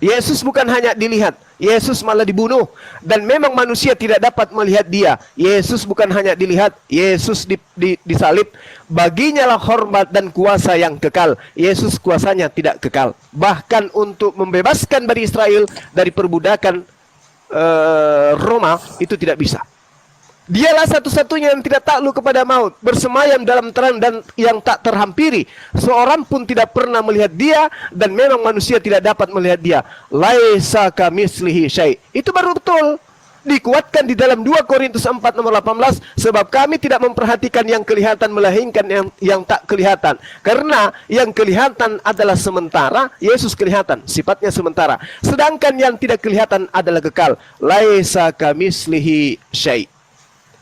Yesus bukan hanya dilihat. Yesus malah dibunuh. Dan memang manusia tidak dapat melihat dia. Yesus bukan hanya dilihat. Yesus disalib. Baginya lah hormat dan kuasa yang kekal. Yesus kuasanya tidak kekal. Bahkan untuk membebaskan Bani Israel dari perbudakan Roma, itu tidak bisa. Dialah satu-satunya yang tidak takluk kepada maut, bersemayam dalam terang dan yang tak terhampiri. Seorang pun tidak pernah melihat dia, dan memang manusia tidak dapat melihat dia. Laisa kamitslihi syai'. Itu baru betul. Dikuatkan di dalam 2 Korintus 4 nomor 18, sebab kami tidak memperhatikan yang kelihatan melainkan yang tak kelihatan. Karena yang kelihatan adalah sementara, Yesus kelihatan, sifatnya sementara. Sedangkan yang tidak kelihatan adalah kekal. Laisa kamitslihi syai'.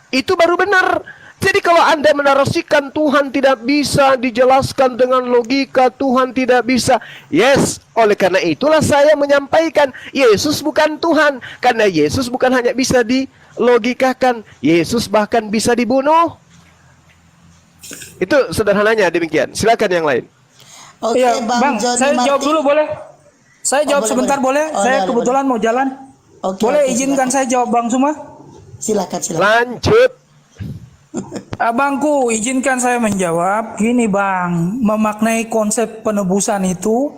Itu baru benar. Jadi kalau Anda menarasikan Tuhan tidak bisa dijelaskan dengan logika, Tuhan tidak bisa. Yes, oleh karena itulah saya menyampaikan Yesus bukan Tuhan. Karena Yesus bukan hanya bisa dilogikakan, Yesus bahkan bisa dibunuh. Itu sederhananya demikian. Silakan yang lain. Oke, Iya, Bang, Johnny saya jawab Martin. dulu boleh? Saya jawab boleh, sebentar boleh. boleh? Saya Boleh, kebetulan mau jalan. Oke, Boleh oke, izinkan saya jawab Bang Suma? Silakan, silakan. Lanjut. Abangku, izinkan saya menjawab. Gini bang, memaknai konsep penebusan itu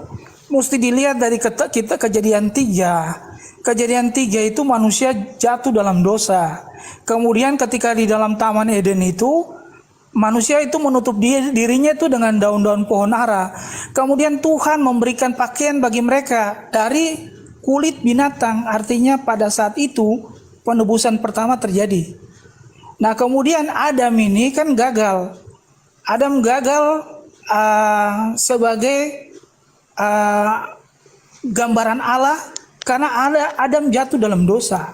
mesti dilihat dari kita kejadian 3. Kejadian 3 itu manusia jatuh dalam dosa. Kemudian ketika di dalam Taman Eden itu, manusia itu menutup dirinya itu dengan daun-daun pohon ara. Kemudian Tuhan memberikan pakaian bagi mereka dari kulit binatang. Artinya pada saat itu penebusan pertama terjadi. Nah kemudian Adam ini kan gagal. Adam gagal sebagai gambaran Allah karena Adam jatuh dalam dosa.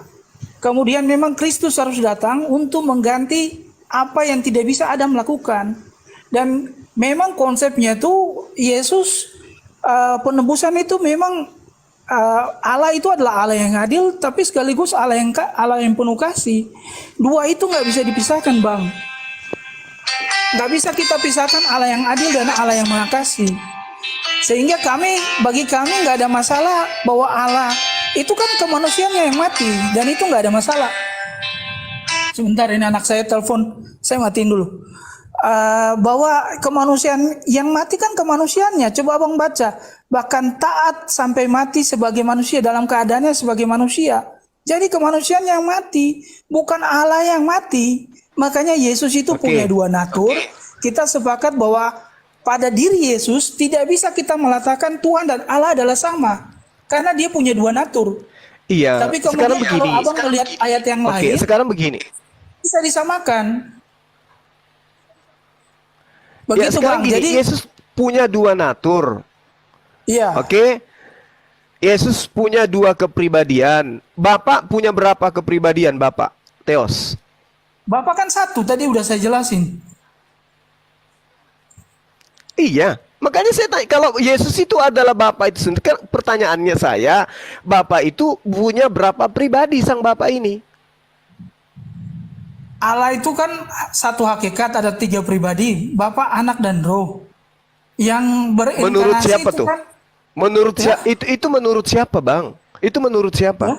Kemudian memang Kristus harus datang untuk mengganti apa yang tidak bisa Adam lakukan. Dan memang konsepnya itu Yesus penebusan itu memang Allah itu adalah Allah yang adil, tapi sekaligus Allah yang penuh kasih. Dua itu nggak bisa dipisahkan, bang. Nggak bisa kita pisahkan Allah yang adil dan Allah yang maha kasih. Sehingga bagi kami nggak ada masalah bahwa Allah itu kan kemanusiaannya yang mati, dan itu nggak ada masalah. Sebentar, ini anak saya telepon, saya matiin dulu. Bahwa kemanusiaan yang mati kan kemanusiaannya. Coba abang baca, bahkan taat sampai mati sebagai manusia, dalam keadaannya sebagai manusia. Jadi kemanusiaan yang mati, bukan Allah yang mati. Makanya Yesus itu punya dua natur. Kita sepakat bahwa pada diri Yesus tidak bisa kita mengatakan Tuhan dan Allah adalah sama, karena dia punya dua natur. Iya. Tapi kemudian kalau abang melihat ayat yang lain, sekarang begini. bisa disamakan. Ya, Begitu sekarang bang. gini, Jadi Yesus punya dua natur. iya. Oke. Yesus punya dua kepribadian. Bapak punya berapa kepribadian, Bapak? Theos. Bapak kan satu, tadi udah saya jelasin. Iya. Makanya saya tanya, kalau Yesus itu adalah Bapak itu sendiri, kan pertanyaannya saya, Bapak itu punya berapa pribadi sang Bapak ini? Allah itu kan satu hakikat, ada tiga pribadi, Bapa, Anak, dan Roh. Yang berinkarnasi Menurut siapa itu tuh? kan, Menurut Ya. itu menurut siapa, Bang? Itu menurut siapa?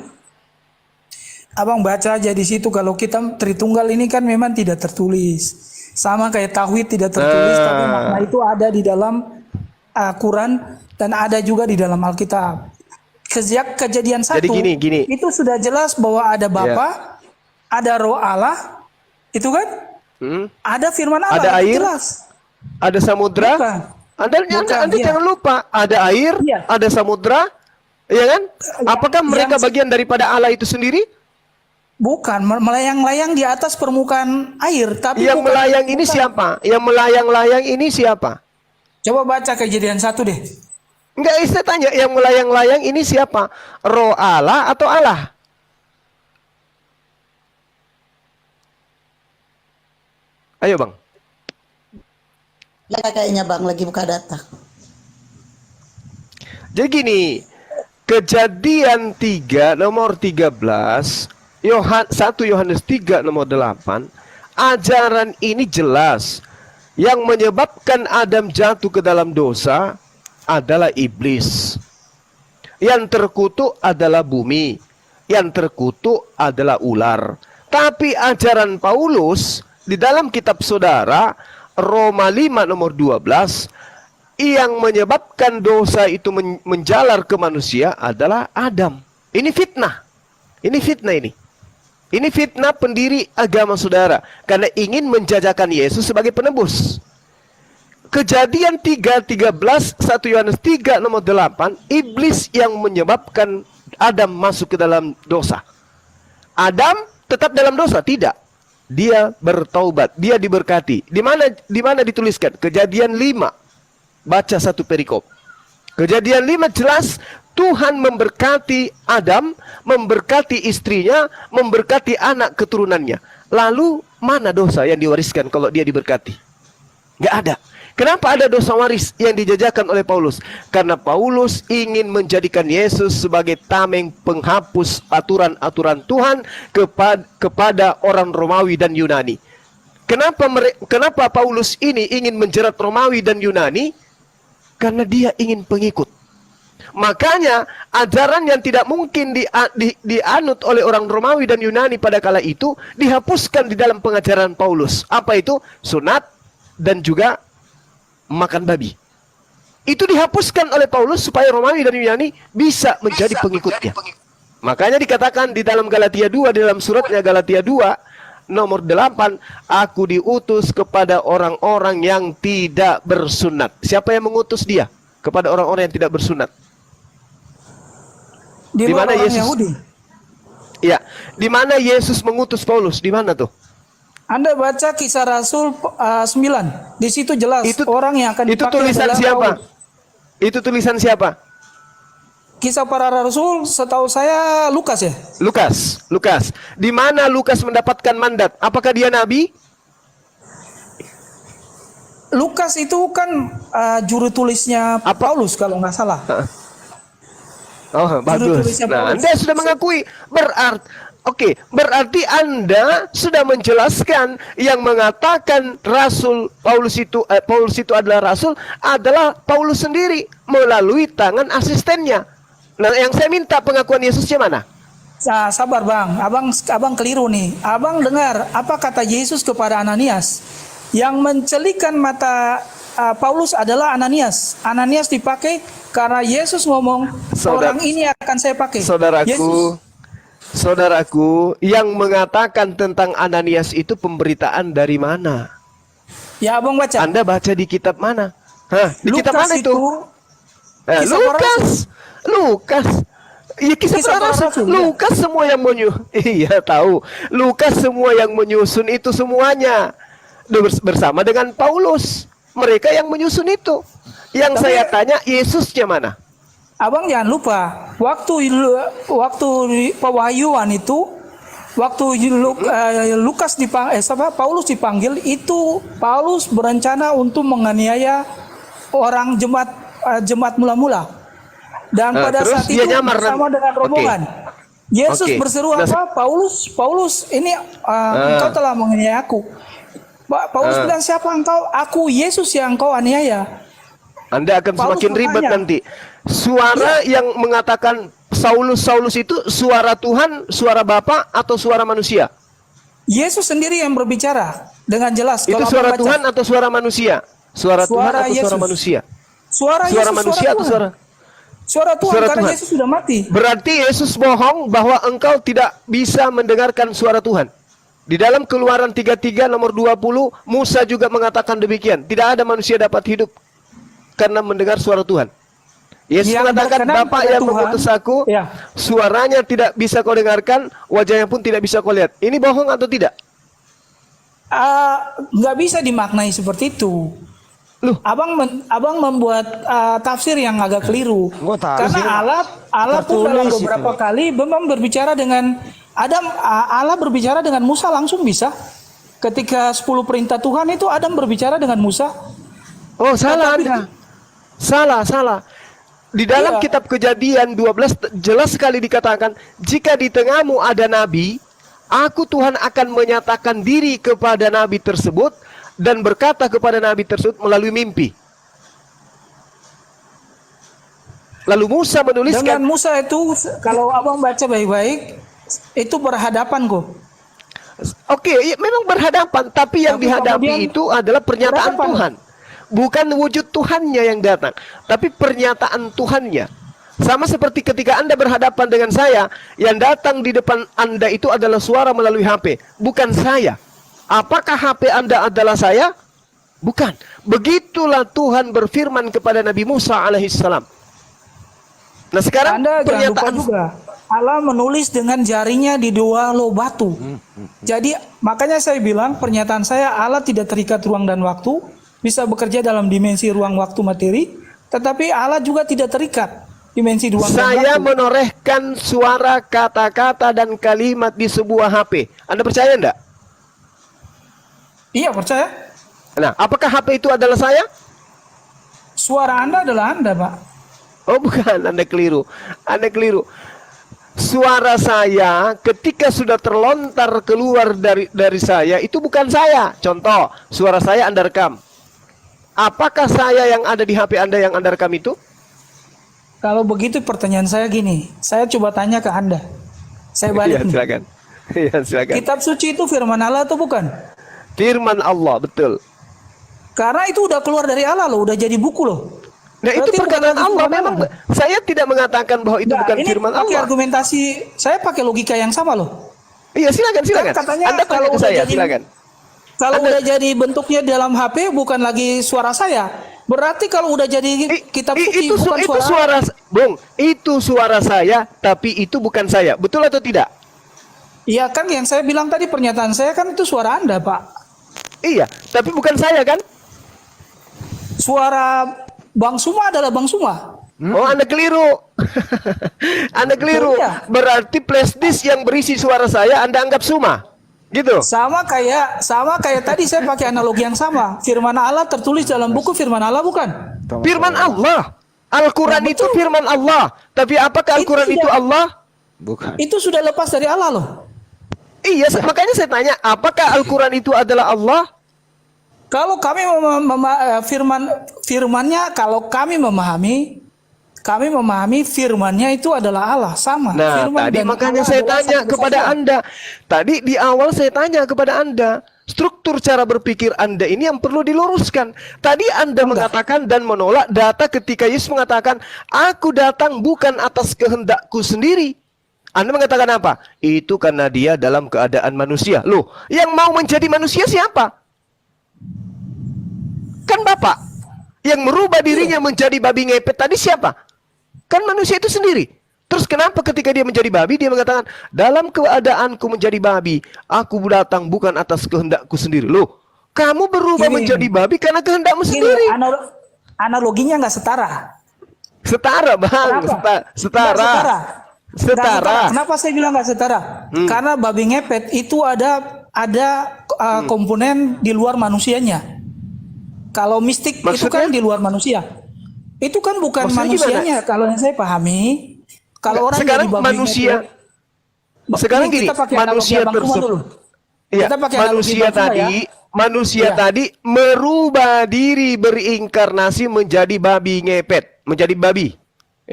abang baca aja di situ. Kalau kita Tritunggal ini kan memang tidak tertulis. Sama kayak Tauhid tidak tertulis, tapi makna itu ada di dalam Quran dan ada juga di dalam Alkitab. Sejak Kejadian 1 Jadi gini. itu sudah jelas bahwa ada Bapa, ada Roh Allah, itu kan? Ada firman Allah, Ada itu air? jelas. Ada samudra? Bukan. Anda Bukan, iya. jangan lupa, ada air, Iya. ada samudra, ya kan? Apakah mereka yang- bagian daripada Allah itu sendiri? Bukan, melayang-layang di atas permukaan air, tapi Yang bukan, melayang ini bukan. siapa? Yang melayang-layang ini siapa? Coba baca Kejadian 1 deh. Enggak, saya tanya, yang melayang-layang ini siapa? Roh Allah atau Allah? Ayo, Bang. Ya kayaknya bang lagi buka data. Jadi gini, Kejadian 3 nomor 13, 1 Yohanes 3 nomor 8, ajaran ini jelas. Yang menyebabkan Adam jatuh ke dalam dosa adalah iblis. Yang terkutuk adalah bumi. Yang terkutuk adalah ular. Tapi ajaran Paulus di dalam kitab saudara Roma 5 nomor 12, yang menyebabkan dosa itu menjalar ke manusia adalah Adam. Ini fitnah. Ini fitnah ini. Ini fitnah pendiri agama saudara. Karena ingin menjajakan Yesus sebagai penebus. Kejadian 3:13, 1 Yohanes 3 nomor 8, iblis yang menyebabkan Adam masuk ke dalam dosa. Adam tetap dalam dosa? Tidak. Dia bertaubat, dia diberkati. Di mana dituliskan? Kejadian 5. Baca satu perikop. Kejadian 5 jelas Tuhan memberkati Adam, memberkati istrinya, memberkati anak keturunannya. Lalu mana dosa yang diwariskan kalau dia diberkati? Nggak ada. Kenapa ada dosa waris yang dijajakan oleh Paulus? Karena Paulus ingin menjadikan Yesus sebagai tameng penghapus aturan-aturan Tuhan kepada orang Romawi dan Yunani. Kenapa Paulus ini ingin menjerat Romawi dan Yunani? Karena dia ingin pengikut. Makanya ajaran yang tidak mungkin dianut oleh orang Romawi dan Yunani pada kala itu dihapuskan di dalam pengajaran Paulus. Apa itu? Sunat dan juga makan babi. Itu dihapuskan oleh Paulus supaya Romawi dan Yunani bisa menjadi pengikutnya. Makanya dikatakan di dalam Galatia 2, di dalam suratnya Galatia 2 nomor 8, aku diutus kepada orang-orang yang tidak bersunat. Siapa yang mengutus dia? Kepada orang-orang yang tidak bersunat. Di mana orang Yesus? Yahudi. Ya, di mana Yesus mengutus Paulus? Di mana tuh? Anda baca Kisah Rasul 9. Di situ jelas orang yang akan itu dipakai tulisan adalah siapa? Paulus. Itu tulisan siapa? Kisah para Rasul setahu saya Lukas ya. Lukas. Di mana Lukas mendapatkan mandat? Apakah dia nabi? Lukas itu kan juru tulisnya Paulus kalau nggak salah. Oh, bagus. Nah, Anda sudah mengakui. Berarti Anda sudah menjelaskan yang mengatakan Paulus itu adalah rasul adalah Paulus sendiri melalui tangan asistennya. Nah, yang saya minta pengakuan Yesusnya mana? Nah, sabar Bang, abang keliru nih. Abang dengar apa kata Yesus kepada Ananias? Yang mencelikan mata Paulus adalah Ananias. Ananias dipakai karena Yesus ngomong, orang ini akan saya pakai. Saudaraku, yang mengatakan tentang Ananias itu pemberitaan dari mana? Ya, abang baca. Anda baca di kitab mana? Di kitab mana itu? Lukas. Ya, kisah para rasul. Lukas semua yang iya tahu. Lukas semua yang menyusun itu semuanya bersama dengan Paulus. Mereka yang menyusun itu. Yang saya tanya, Yesusnya mana? Abang jangan lupa, waktu pewahyuan itu, waktu Paulus dipanggil itu, Paulus berencana untuk menganiaya orang jemaat mula-mula. Dan pada saat itu bersama dengan rombongan. Yesus berseru apa? Paulus, ini engkau telah menganiaya aku. Paulus bilang, siapa engkau? Aku Yesus yang engkau aniaya. Anda akan semakin ribet nanti. Suara yang mengatakan Saulus itu suara Tuhan, suara Bapa atau suara manusia? Yesus sendiri yang berbicara dengan jelas. Itu suara Tuhan atau suara manusia? Suara Tuhan atau suara manusia? Suara manusia atau suara Tuhan karena Tuhan. Yesus sudah mati. Berarti Yesus bohong bahwa engkau tidak bisa mendengarkan suara Tuhan. Di dalam Keluaran 33 nomor 20, Musa juga mengatakan demikian. Tidak ada manusia dapat hidup karena mendengar suara Tuhan. Yesus mengatakan, Bapa yang mengutus aku, suaranya tidak bisa kau dengarkan, wajahnya pun tidak bisa kau lihat. Ini bohong atau tidak? Nggak bisa dimaknai seperti itu. Abang membuat tafsir yang agak keliru. Karena Allah pun dalam beberapa kali memang berbicara dengan Adam. Allah berbicara dengan Musa langsung bisa. Ketika 10 perintah Tuhan itu Adam berbicara dengan Musa. Oh, salah Anda. Salah. Di dalam kitab Kejadian 12 jelas sekali dikatakan, jika di tengahmu ada nabi, aku Tuhan akan menyatakan diri kepada nabi tersebut dan berkata kepada nabi tersebut melalui mimpi. Lalu Musa menuliskan. Dengan Musa itu, kalau abang baca baik-baik, itu berhadapan kok. Oke, memang berhadapan, tapi yang dihadapi itu adalah pernyataan Tuhan. Bukan wujud Tuhannya yang datang, tapi pernyataan Tuhannya. Sama seperti ketika Anda berhadapan dengan saya, yang datang di depan Anda itu adalah suara melalui HP, bukan saya. Apakah HP Anda adalah saya? Bukan. Begitulah Tuhan berfirman kepada Nabi Musa alaihissalam. Nah, sekarang Anda pernyataan juga, Allah menulis dengan jarinya di 2 loh batu. Jadi makanya saya bilang, pernyataan saya, Allah tidak terikat ruang dan waktu, bisa bekerja dalam dimensi ruang waktu materi, tetapi Allah juga tidak terikat dimensi ruang dan waktu. Saya menorehkan suara, kata-kata dan kalimat di sebuah HP. Anda percaya enggak? Iya, percaya. Nah, apakah HP itu adalah saya? Suara Anda adalah Anda, Pak. Oh, bukan, Anda keliru. Suara saya ketika sudah terlontar keluar dari saya itu bukan saya. Contoh, suara saya Anda rekam. Apakah saya yang ada di HP Anda yang Anda rekam itu? Kalau begitu pertanyaan saya gini, saya coba tanya ke Anda. Saya Iya, balik nih. silakan. Iya, silakan. Kitab suci itu firman Allah atau bukan? Firman Allah, betul. Karena itu udah keluar dari Allah loh, udah jadi buku loh. Nah, itu Berarti perkataan bukan lagi Allah. firman Memang Allah. saya tidak mengatakan bahwa itu Nggak, bukan ini firman pakai Allah. argumentasi, saya pakai logika yang sama loh. Iya, silakan, silakan. Kan katanya Anda tanya kalau ke udah saya, jadi- silakan. Kalau Anda- udah jadi bentuknya dalam HP bukan lagi suara saya. Berarti kalau udah jadi kitab suci itu, bukan itu suara. Bung, itu suara saya, tapi itu bukan saya. Betul atau tidak? Iya kan yang saya bilang tadi pernyataan saya kan itu suara Anda, Pak. Iya, tapi bukan saya kan? Suara Bang Suma adalah Bang Suma. Oh, Anda keliru. Anda keliru. Iya. Berarti flash disk yang berisi suara saya Anda anggap Suma. Gitu. Sama kayak tadi saya pakai analogi yang sama. Firman Allah tertulis dalam buku firman Allah bukan? Firman Allah. Al-Quran Nah, itu betul. firman Allah. Tapi apakah Itu Al-Quran itu sudah- Allah? Bukan. Itu sudah lepas dari Allah loh. Iya, makanya saya tanya, apakah Al-Quran itu adalah Allah? Kalau kami firmannya kalau kami memahami firmannya itu adalah Allah sama. Nah, Firman tadi dan makanya Allah saya adalah tanya satu kepada kesatuan. Anda. Tadi di awal saya tanya kepada Anda. Struktur cara berpikir Anda ini yang perlu diluruskan. Tadi Anda mengatakan dan menolak data ketika Yesus mengatakan, aku datang bukan atas kehendakku sendiri. Anda mengatakan apa? Itu karena dia dalam keadaan manusia. Loh, yang mau menjadi manusia siapa? Kan Bapak. Yang merubah dirinya menjadi babi ngepet tadi siapa? Kan manusia itu sendiri. Terus kenapa ketika dia menjadi babi, dia mengatakan, dalam keadaanku menjadi babi, aku datang bukan atas kehendakku sendiri. Loh, kamu berubah Gini. menjadi babi karena kehendakmu Gini, sendiri. analoginya nggak setara. Setara, Bang. Kenapa? Setara. Nggak Setara. Kenapa saya bilang nggak setara? Karena babi ngepet itu ada komponen di luar manusianya. Kalau mistik itu Maksudnya? kan di luar manusia. Itu kan bukan Maksudnya manusianya. Kalau yang saya pahami, kalau orang Sekarang jadi babi manusia, ngepet, sekarang ini gini, kita pakai analogi manusia Abang Kuma tersebut, dulu. iya, Kita pakai analogi manusia Bang Kuma tadi, ya. manusia Iya. tadi merubah diri berinkarnasi menjadi babi ngepet, menjadi babi,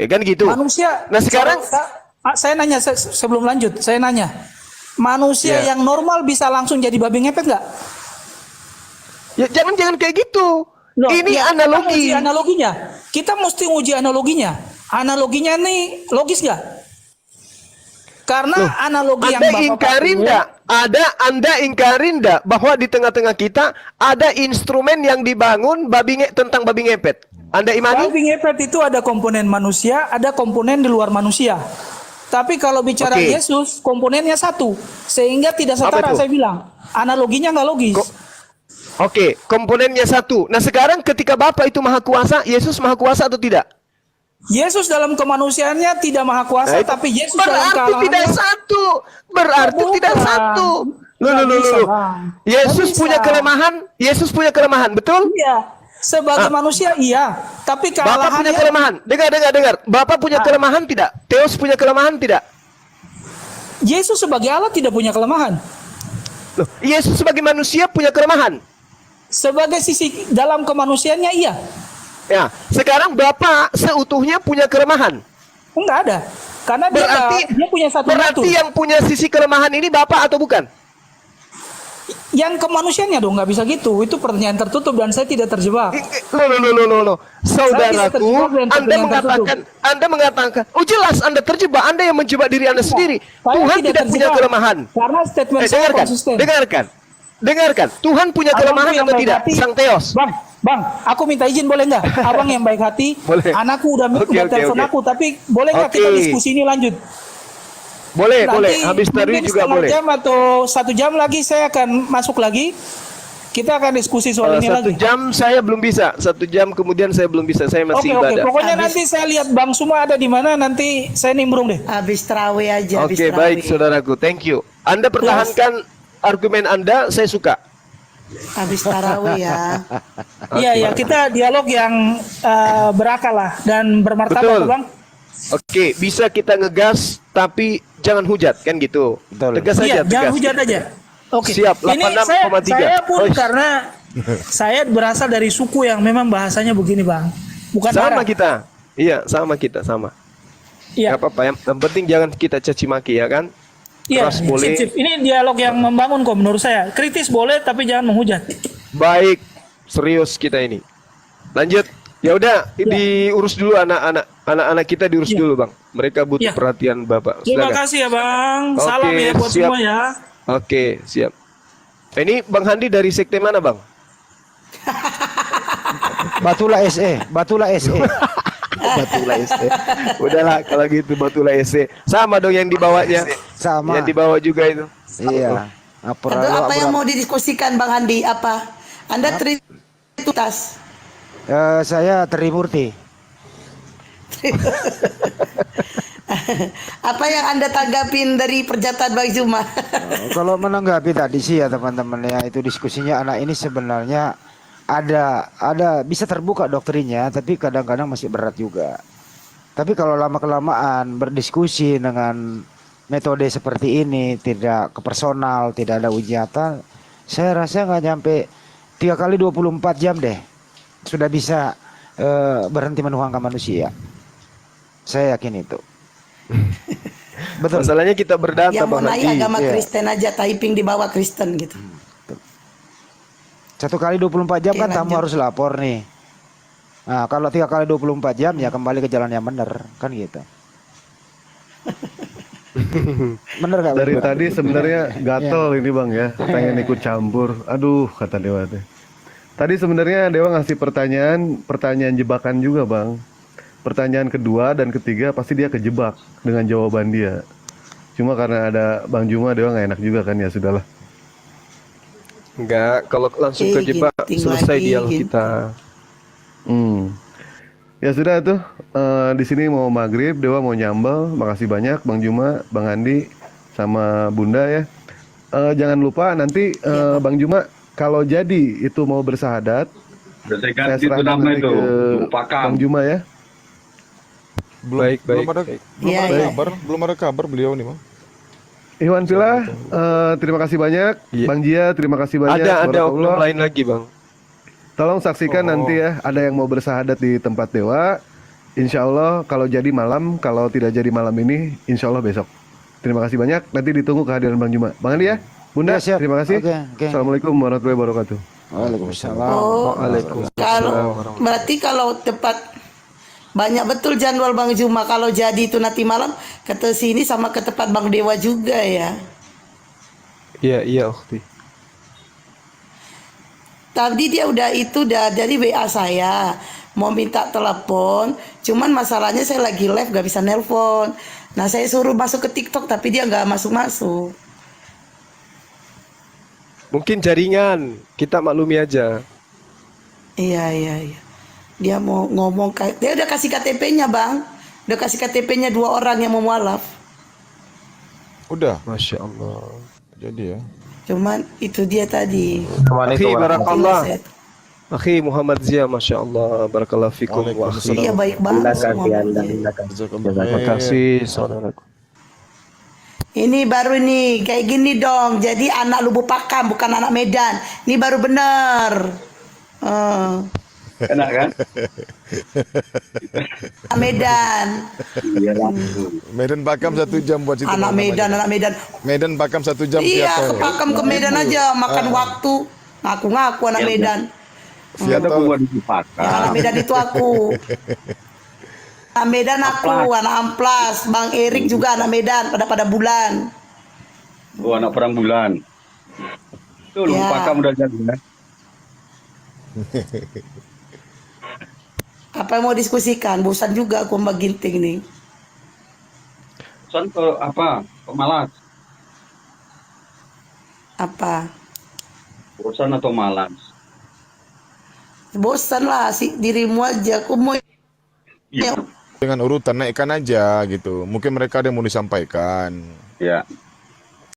kan gitu. Manusia. Nah sekarang, saya nanya sebelum lanjut, saya nanya, manusia Iya. yang normal bisa langsung jadi babi ngepet nggak? ya jangan kayak gitu. Loh, Ini ya, analogi. Kita analoginya. Kita mesti uji analoginya. Analoginya nih logis nggak? Karena analogi yang Anda Bapak ingkarin pakai- enggak? Anda ingkarin enggak bahwa di tengah-tengah kita ada instrumen yang dibangun tentang babi ngepet? Anda imani? Babi ngepet itu ada komponen manusia, ada komponen di luar manusia. Tapi kalau bicara Oke. Yesus, komponennya satu, sehingga tidak Apa setara. itu? Saya bilang, analoginya nggak logis. Oke, komponennya satu. Nah sekarang ketika Bapa itu maha kuasa, Yesus maha kuasa atau tidak? Yesus dalam kemanusiaannya tidak maha Nah, kuasa, itu tapi Yesus dalam berarti kealahannya tidak satu. Berarti Bukan. tidak satu. Loh, Nggak loh, bisa, loh. Bang. Yesus Nggak punya bisa. kelemahan. Yesus punya kelemahan, betul? Iya, sebagai manusia iya, tapi Bapak punya kealahannya kelemahan. Dengar. Bapak punya kelemahan tidak? Theos punya kelemahan tidak? Yesus sebagai Allah tidak punya kelemahan. Loh, Yesus sebagai manusia punya kelemahan. Sebagai sisi dalam kemanusiaannya iya. Ya, sekarang Bapak seutuhnya punya kelemahan. Enggak ada. Karena dia punya satu berarti natur. yang punya sisi kelemahan ini Bapak atau bukan? Yang kemanusiaannya dong nggak bisa gitu. Itu pertanyaan tertutup dan saya tidak terjebak. Loh. Saudaraku, terjebak dengan pertanyaan Anda mengatakan, oh jelas Anda terjebak, Anda yang menjebak diri Anda sendiri. Saya Tuhan tidak punya terjebak. kelemahan. Karena statement saya konsisten. Dengarkan. Tuhan punya Abang kelemahan tuh yang atau baik tidak? hati. Sang Theos. Bang, aku minta izin boleh nggak? Abang yang baik hati, Boleh. anakku udah Oke. telepon aku, tapi boleh nggak kita Oke. diskusi ini lanjut? Boleh. Nanti Habis tadi mungkin juga setengah boleh. jam atau 1 jam lagi saya akan masuk lagi. Kita akan diskusi soal ini 1 lagi. jam saya belum bisa. 1 jam kemudian saya belum bisa. Saya masih Oke. ibadah. Pokoknya Habis. nanti saya lihat Bang Suma ada di mana, nanti saya nimbrung deh. Habis terawih aja, habis Oke, terawih. baik saudaraku. Thank you. Anda pertahankan argumen Anda, saya suka. Habis tarawih ya. Iya, kita dialog yang berakal lah dan bermartabat, Betul. Bang. Oke, bisa kita ngegas tapi jangan hujat kan gitu. Betul. Tegas saja, Iya, jangan tegas. hujat aja. Oke. Siap, Ini 86,3. saya pun Oh, karena saya berasal dari suku yang memang bahasanya begini, Bang. Bukan Sama marah. kita. Iya, sama kita sama. Iya. Gak apa-apa, yang penting jangan kita caci maki ya kan. Iya, Keras boleh. sip. Ini dialog yang membangun kok menurut saya. Kritis boleh tapi jangan menghujat. Baik, serius kita ini. Lanjut. Ya udah, diurus dulu anak-anak kita diurus Ya. dulu, Bang. Mereka butuh Ya. perhatian Bapak. Terima Silakan. kasih ya Bang. Oke, Salam ya buat siap. semua ya. Oke, siap. Ini Bang Handi dari sekte mana, Bang? Batula SE, Batula SE. Batula SE. Udahlah kalau gitu Batula SE. Sama dong yang dibawanya. Sama. Yang dibawa juga itu. Iya. Aduh, apa yang mau didiskusikan Bang Handi? Apa? Anda Trinitas. Saya Trimurti. Apa yang Anda tanggapin dari pernyataan Bang Zuma? Kalau menanggapi tadi sih ya teman-teman ya, itu diskusinya anak ini sebenarnya ada bisa terbuka doktrinnya, tapi kadang-kadang masih berat juga. Tapi kalau lama kelamaan berdiskusi dengan metode seperti ini, tidak ke personal, tidak ada hujatan, saya rasa nggak nyampe 3 kali 24 jam deh sudah bisa berhenti menuhankan manusia. Saya yakin itu. Betul. Masalahnya kita berdata, Yang mau Bang naik Handi. agama Iya. Kristen aja, typing di bawah Kristen gitu. 1 kali 24 jam Oke, kan tamu lanjut. harus lapor nih. Nah, kalau 3 kali 24 jam ya kembali ke jalan yang benar, kan gitu. Bener gak? Dari Bang? tadi sebenarnya gatel ini Bang ya, pengen ikut campur. Aduh, kata Dewa teh. Tadi sebenarnya Dewa ngasih pertanyaan jebakan juga Bang. Pertanyaan kedua dan ketiga pasti dia kejebak dengan jawaban dia. Cuma karena ada Bang Juma, Dewa nggak enak juga kan, ya sudahlah. Enggak, kalau langsung Eh, kejebak ginting selesai lagi, dialog ginting. kita. Ya sudah tuh, di sini mau maghrib, Dewa mau nyambel. Makasih banyak Bang Juma, Bang Andi, sama Bunda ya. Jangan lupa nanti Bang Juma kalau jadi itu mau bersahadat, Udah saya saya ganti itu serahkan nama nanti itu, ke Pakam. Bang Juma ya. Baik. Belum ada Iya, iya. belum ada kabar beliau nih, Bang. Iwan Villa, terima kasih banyak. Iya. Bang Jia, terima kasih banyak. Ada Barakallah. oknum lain lagi, Bang. Tolong saksikan nanti ya, ada yang mau bersahadat di tempat Dewa. Insya Allah kalau jadi malam, kalau tidak jadi malam ini, insya Allah besok. Terima kasih banyak, nanti ditunggu kehadiran Bang Juma. Bang Andi ya, Bunda, Ya, siap. terima kasih. Oke. Assalamualaikum warahmatullahi wabarakatuh. Waalaikumsalam. Oh, Waalaikumsalam. kalau berarti kalau tepat banyak betul jadwal Bang Juma. Kalau jadi itu nanti malam ke sini sama ke tempat Bang Dewa juga ya. Iya, Ukti. Tadi dia udah dari WA saya mau minta telepon, cuman masalahnya saya lagi live gak bisa nelpon. Nah saya suruh masuk ke TikTok tapi dia nggak masuk. Mungkin jaringan, kita maklumi aja. Iya. Dia mau ngomong, dia udah kasih KTP-nya Bang, udah kasih KTP-nya 2 orang yang mau mualaf. Udah, Masya Allah. jadi ya. Cuman itu dia tadi. Akhi, barakallah. Saya- Akhi Muhammad Zia, Masya Allah. Barakallah fikum wa akhi. Iya baik banget semua. Terima kasih, saudaraku. Ini baru nih kayak gini dong. Jadi anak Lubuk Pakam bukan anak Medan. Ini baru bener. Enak kan? Anak Medan. Iya lah. Medan Pakam 1 jam buat situ. Anak Bang, Medan, namanya. anak Medan. Medan Pakam 1 jam Iya, via ke tol. Pakam ke Medan aja makan waktu. Ngaku-ngaku anak Iya, Medan. Via Ada tol. buat di Yang Pakam. anak Medan itu aku. Anak Medan aku, anak Amplas, Bang Erik juga anak Medan pada bulan. Oh, anak perang bulan. Itu lu Ya. Pakam udah jadi ya. Apa yang mau diskusikan? Bosan juga aku sama Ginting nih. Pesan ke apa? Ke Malas. Apa? Bosan atau malas? Bosan lah sih dirimu aja. Aku mau Iya. Dengan urutan naikkan aja gitu. Mungkin mereka ada yang mau disampaikan. Ya.